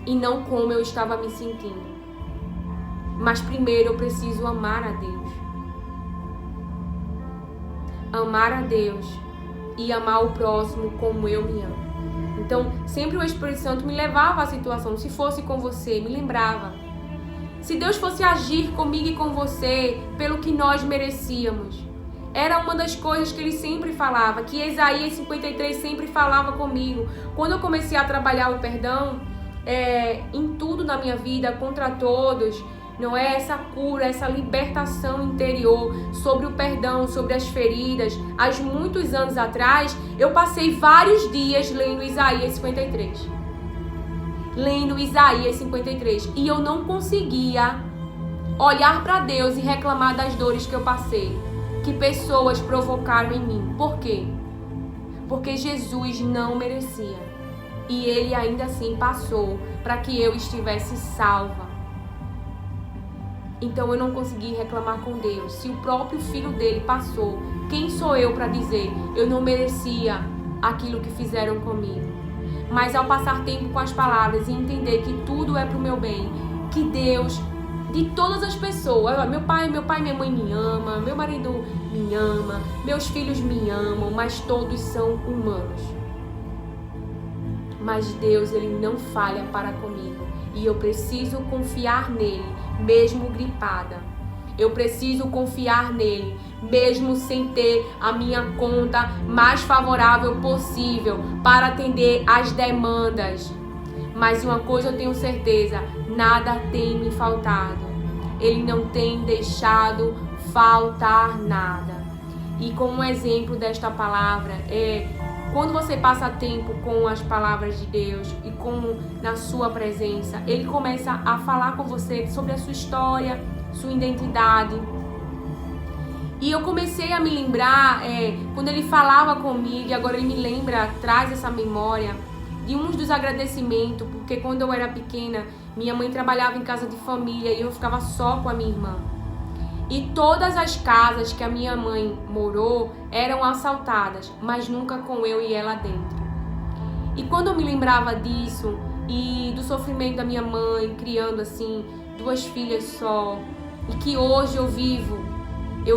E não como eu estava me sentindo. Mas primeiro eu preciso amar a Deus. Amar a Deus e amar o próximo como eu me amo. Então, sempre o Espírito Santo me levava à situação. Se fosse com você, me lembrava. Se Deus fosse agir comigo e com você pelo que nós merecíamos. Era uma das coisas que ele sempre falava, que Isaías 53 sempre falava comigo. Quando eu comecei a trabalhar o perdão, em tudo na minha vida, contra todos, não é essa cura, essa libertação interior sobre o perdão, sobre as feridas. Há muitos anos atrás, eu passei vários dias lendo Isaías 53. Lendo Isaías 53. E eu não conseguia olhar para Deus e reclamar das dores que eu passei, que pessoas provocaram em mim. Por quê? Porque Jesus não merecia. E Ele ainda assim passou para que eu estivesse salva. Então eu não consegui reclamar com Deus. Se o próprio Filho dele passou, quem sou eu para dizer eu não merecia aquilo que fizeram comigo? Mas ao passar tempo com as palavras e entender que tudo é para o meu bem, que Deus, de todas as pessoas, meu pai e minha mãe me ama, meu marido me ama, meus filhos me amam, mas todos são humanos. Mas Deus, Ele não falha para comigo. E eu preciso confiar nele, mesmo gripada. Eu preciso confiar nele, mesmo sem ter a minha conta mais favorável possível para atender às demandas. Mas uma coisa eu tenho certeza, nada tem me faltado. Ele não tem deixado faltar nada. E como exemplo desta palavra quando você passa tempo com as palavras de Deus e na sua presença, Ele começa a falar com você sobre a sua história, sua identidade. E eu comecei a me lembrar, quando Ele falava comigo, e agora Ele me lembra, traz essa memória de uns dos agradecimentos, porque quando eu era pequena, minha mãe trabalhava em casa de família e eu ficava só com a minha irmã. E todas as casas que a minha mãe morou eram assaltadas, mas nunca com eu e ela dentro. E quando eu me lembrava disso e do sofrimento da minha mãe, criando assim 2 filhas só, e que hoje eu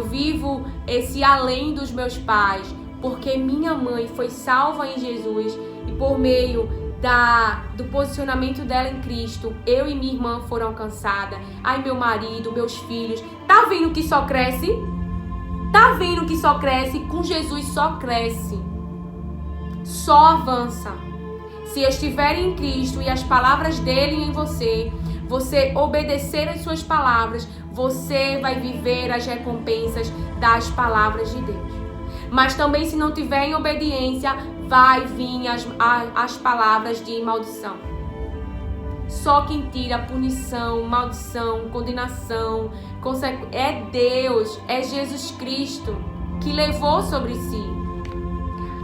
vivo esse além dos meus pais, porque minha mãe foi salva em Jesus e por meio do posicionamento dela em Cristo, eu e minha irmã foram alcançadas. Ai, meu marido, meus filhos. Tá vendo que só cresce? Tá vendo que só cresce? Com Jesus só cresce. Só avança. Se estiver em Cristo e as palavras dele em você obedecer as suas palavras, você vai viver as recompensas das palavras de Deus. Mas também se não tiver em obediência, vai vir as palavras de maldição. Só quem tira punição, maldição, condenação, é Deus, é Jesus Cristo que levou sobre si.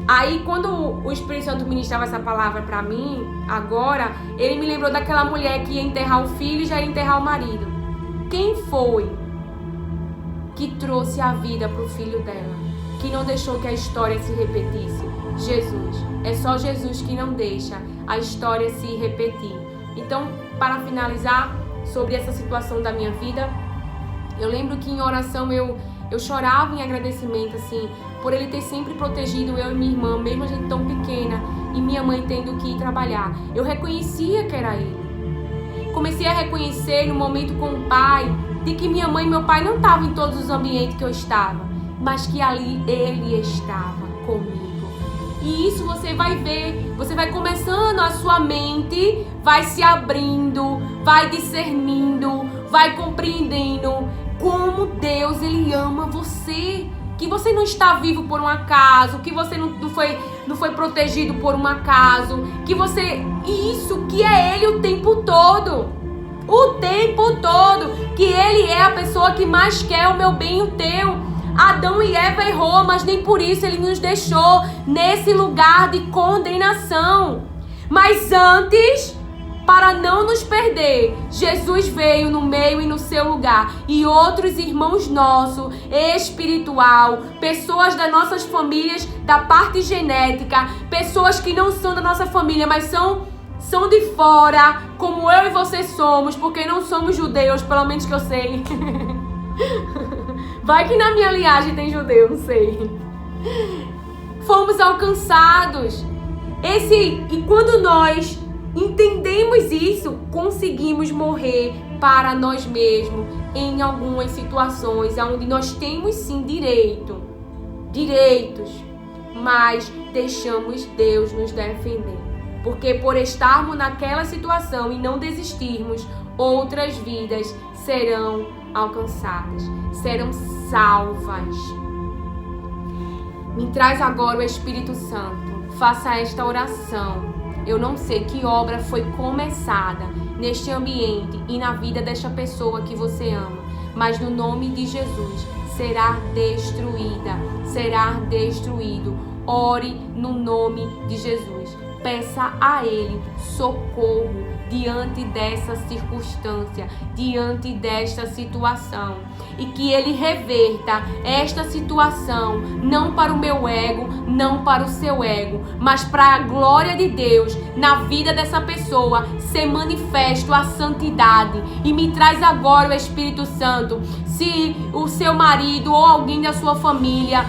Aí quando o Espírito Santo ministrava essa palavra para mim, agora, ele me lembrou daquela mulher que ia enterrar o filho e já ia enterrar o marido. Quem foi que trouxe a vida para o filho dela? Que não deixou que a história se repetisse? Jesus. É só Jesus que não deixa a história se repetir. Então, para finalizar sobre essa situação da minha vida, eu lembro que em oração eu chorava em agradecimento, assim, por Ele ter sempre protegido eu e minha irmã, mesmo a gente tão pequena, e minha mãe tendo que ir trabalhar. Eu reconhecia que era Ele. Comecei a reconhecer no momento com o Pai, de que minha mãe e meu pai não estavam em todos os ambientes que eu estava, mas que ali Ele estava comigo. E isso você vai ver, você vai começando, a sua mente vai se abrindo, vai discernindo, vai compreendendo como Deus, Ele ama você. Que você não está vivo por um acaso, que você não foi protegido por um acaso, que você... Isso, que é Ele o tempo todo. O tempo todo. Que Ele é a pessoa que mais quer o meu bem e o teu. Adão e Eva errou, mas nem por isso Ele nos deixou nesse lugar de condenação. Mas antes, para não nos perder, Jesus veio no meio e no seu lugar. E outros irmãos nossos, espiritual, pessoas das nossas famílias, da parte genética, pessoas que não são da nossa família, mas são de fora, como eu e você somos, porque não somos judeus, pelo menos que eu sei. Vai que na minha linhagem tem judeu, não sei. Fomos alcançados. E quando nós entendemos isso, conseguimos morrer para nós mesmos em algumas situações onde nós temos sim direitos, mas deixamos Deus nos defender. Porque por estarmos naquela situação e não desistirmos, outras vidas serão alcançadas, serão salvas. Me traz agora o Espírito Santo. Faça esta oração. Eu não sei que obra foi começada neste ambiente e na vida desta pessoa que você ama, mas no nome de Jesus será destruída, será destruído. Ore no nome de Jesus. Peça a Ele socorro diante dessa circunstância, diante desta situação. E que Ele reverta esta situação, não para o meu ego, não para o seu ego, mas para a glória de Deus na vida dessa pessoa, ser manifesto a santidade. E me traz agora o Espírito Santo. Se o seu marido ou alguém da sua família,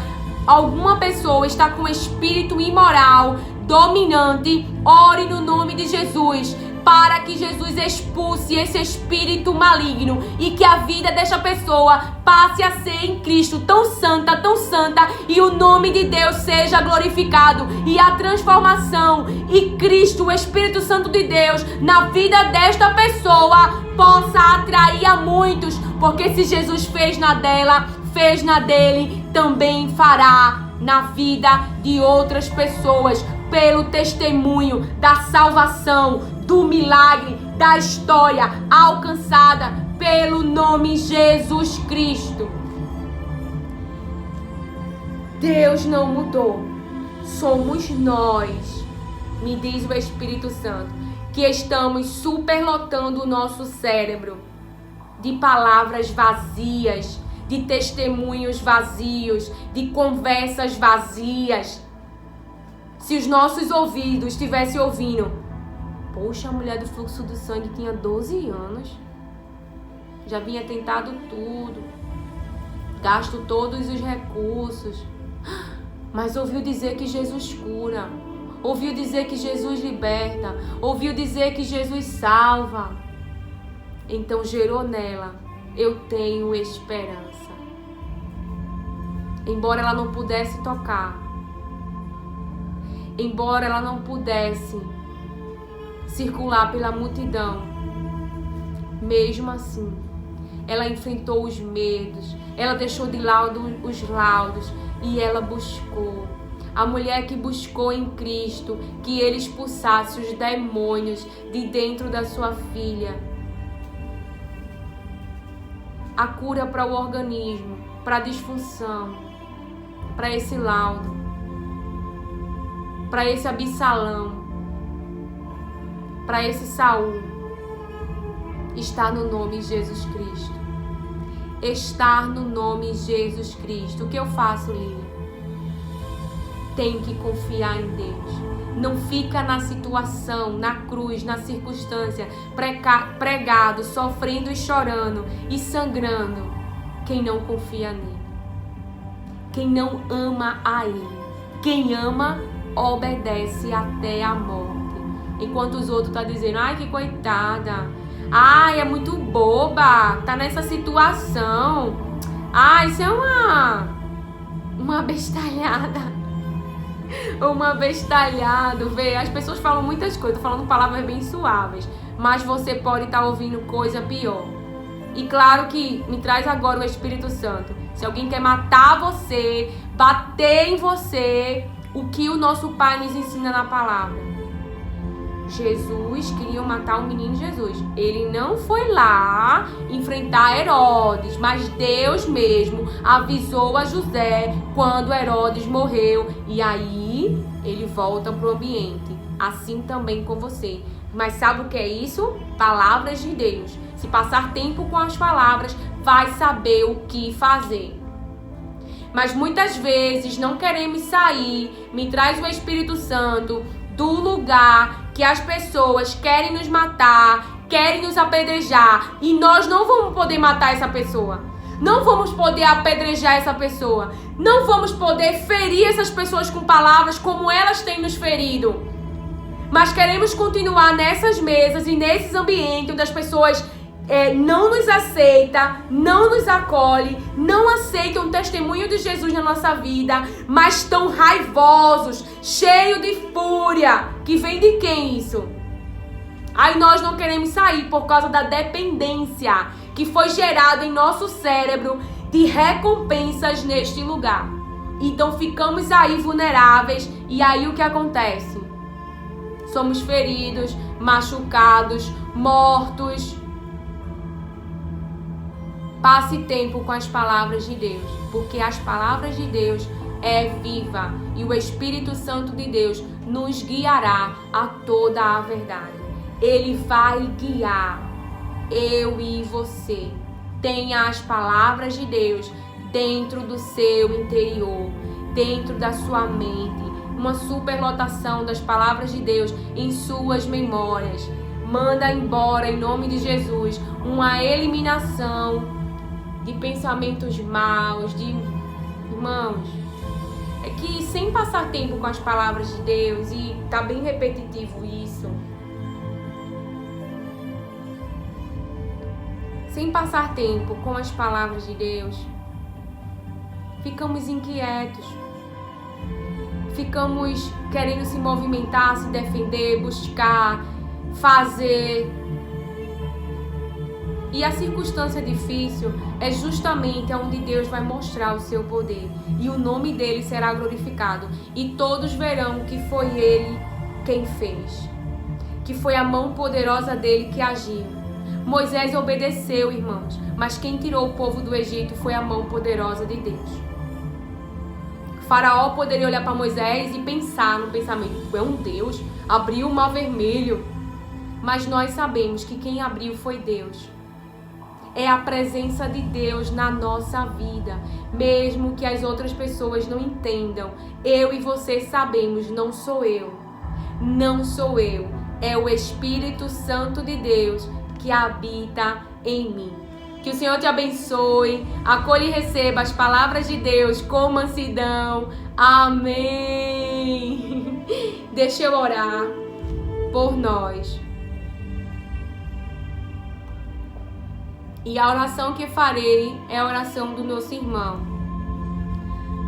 alguma pessoa está com espírito imoral, dominante, ore no nome de Jesus, para que Jesus expulse esse espírito maligno e que a vida desta pessoa passe a ser em Cristo tão santa, e o nome de Deus seja glorificado e a transformação e Cristo, o Espírito Santo de Deus, na vida desta pessoa possa atrair a muitos, porque se Jesus fez na dela, fez na dele, também fará na vida de outras pessoas, pelo testemunho da salvação, do milagre, da história alcançada pelo nome Jesus Cristo. Deus não mudou, somos nós, me diz o Espírito Santo, que estamos superlotando o nosso cérebro de palavras vazias, de testemunhos vazios, de conversas vazias. Se os nossos ouvidos estivessem ouvindo, poxa, a mulher do fluxo do sangue tinha 12 anos, já vinha tentado tudo, gasto todos os recursos, mas ouviu dizer que Jesus cura, ouviu dizer que Jesus liberta, ouviu dizer que Jesus salva. Então gerou nela, eu tenho esperança. Embora ela não pudesse tocar, embora ela não pudesse circular pela multidão, mesmo assim, ela enfrentou os medos, ela deixou de lado os laudos e ela buscou. A mulher que buscou em Cristo que Ele expulsasse os demônios de dentro da sua filha. A cura para o organismo, para a disfunção, para esse laudo, para esse Absalão, para esse Saul, está no nome de Jesus Cristo. Estar no nome de Jesus Cristo. O que eu faço, Lili? Tem que confiar em Deus. Não fica na situação, na cruz, na circunstância, pregado, sofrendo e chorando e sangrando. Quem não confia nele. Quem não ama a Ele. Quem ama, obedece até a morte. Enquanto os outros estão dizendo, ai que coitada, Ai, é muito boba, tá nessa situação. Ai, isso é uma bestalhada. Uma bestalhado, vê, as pessoas falam muitas coisas, tô falando palavras bem suaves, mas você pode estar ouvindo coisa pior. E claro que me traz agora o Espírito Santo. Se alguém quer matar você, bater em você, o que o nosso Pai nos ensina na palavra? Jesus queria matar o menino Jesus. Ele não foi lá enfrentar Herodes, mas Deus mesmo avisou a José quando Herodes morreu. E aí ele volta para o ambiente. Assim também com você. Mas sabe o que é isso? Palavras de Deus. Se passar tempo com as palavras, vai saber o que fazer. Mas muitas vezes não queremos sair. Me traz o Espírito Santo do lugar que as pessoas querem nos matar, querem nos apedrejar, e nós não vamos poder matar essa pessoa. Não vamos poder apedrejar essa pessoa. Não vamos poder ferir essas pessoas com palavras como elas têm nos ferido. Mas queremos continuar nessas mesas e nesses ambientes onde as pessoas não nos aceitam, não nos acolhem, não aceitam o testemunho de Jesus na nossa vida, mas estão raivosos, cheios de fúria. Que vem de quem isso? Aí nós não queremos sair por causa da dependência que foi gerada em nosso cérebro de recompensas neste lugar. Então ficamos aí vulneráveis e aí o que acontece? Somos feridos, machucados, mortos. Passe tempo com as palavras de Deus, porque as palavras de Deus é viva e o Espírito Santo de Deus nos guiará a toda a verdade. Ele vai guiar eu e você. Tenha as palavras de Deus dentro do seu interior, dentro da sua mente, uma superlotação das palavras de Deus em suas memórias. Manda embora em nome de Jesus uma eliminação de pensamentos maus, irmãos, é que sem passar tempo com as palavras de Deus, e tá bem repetitivo isso, sem passar tempo com as palavras de Deus, ficamos inquietos, ficamos querendo se movimentar, se defender, buscar, fazer. E a circunstância difícil é justamente onde Deus vai mostrar o seu poder. E o nome dele será glorificado. E todos verão que foi ele quem fez. Que foi a mão poderosa dele que agiu. Moisés obedeceu, irmãos. Mas quem tirou o povo do Egito foi a mão poderosa de Deus. Faraó poderia olhar para Moisés e pensar no pensamento: é um Deus, abriu o mar vermelho. Mas nós sabemos que quem abriu foi Deus. É a presença de Deus na nossa vida. Mesmo que as outras pessoas não entendam, eu e você sabemos, não sou eu. Não sou eu. É o Espírito Santo de Deus que habita em mim. Que o Senhor te abençoe. Acolha e receba as palavras de Deus com mansidão. Amém. Deixa eu orar por nós. E a oração que farei é a oração do nosso irmão.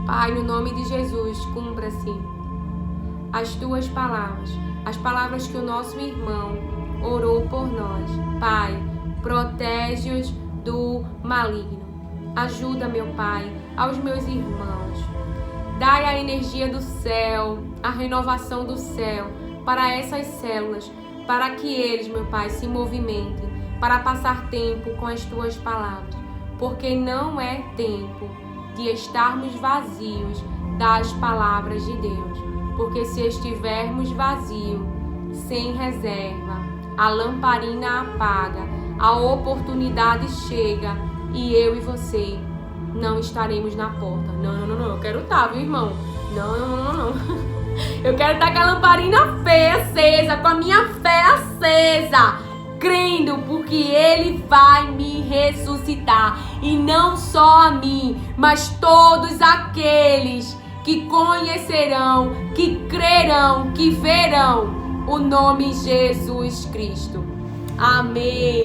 Pai, no nome de Jesus, cumpra-se as tuas palavras, as palavras que o nosso irmão orou por nós. Pai, protege-os do maligno. Ajuda, meu Pai, aos meus irmãos. Dai a energia do céu, a renovação do céu para essas células, para que eles, meu Pai, se movimentem para passar tempo com as tuas palavras, porque não é tempo de estarmos vazios das palavras de Deus, porque se estivermos vazios, sem reserva, a lamparina apaga, a oportunidade chega e eu e você não estaremos na porta. Não, eu quero estar, viu, irmão? Não. Eu quero estar com a lamparina fé acesa, com a minha fé acesa, crendo, porque Ele vai me ressuscitar. E não só a mim, mas todos aqueles que conhecerão, que crerão, que verão o nome Jesus Cristo. Amém.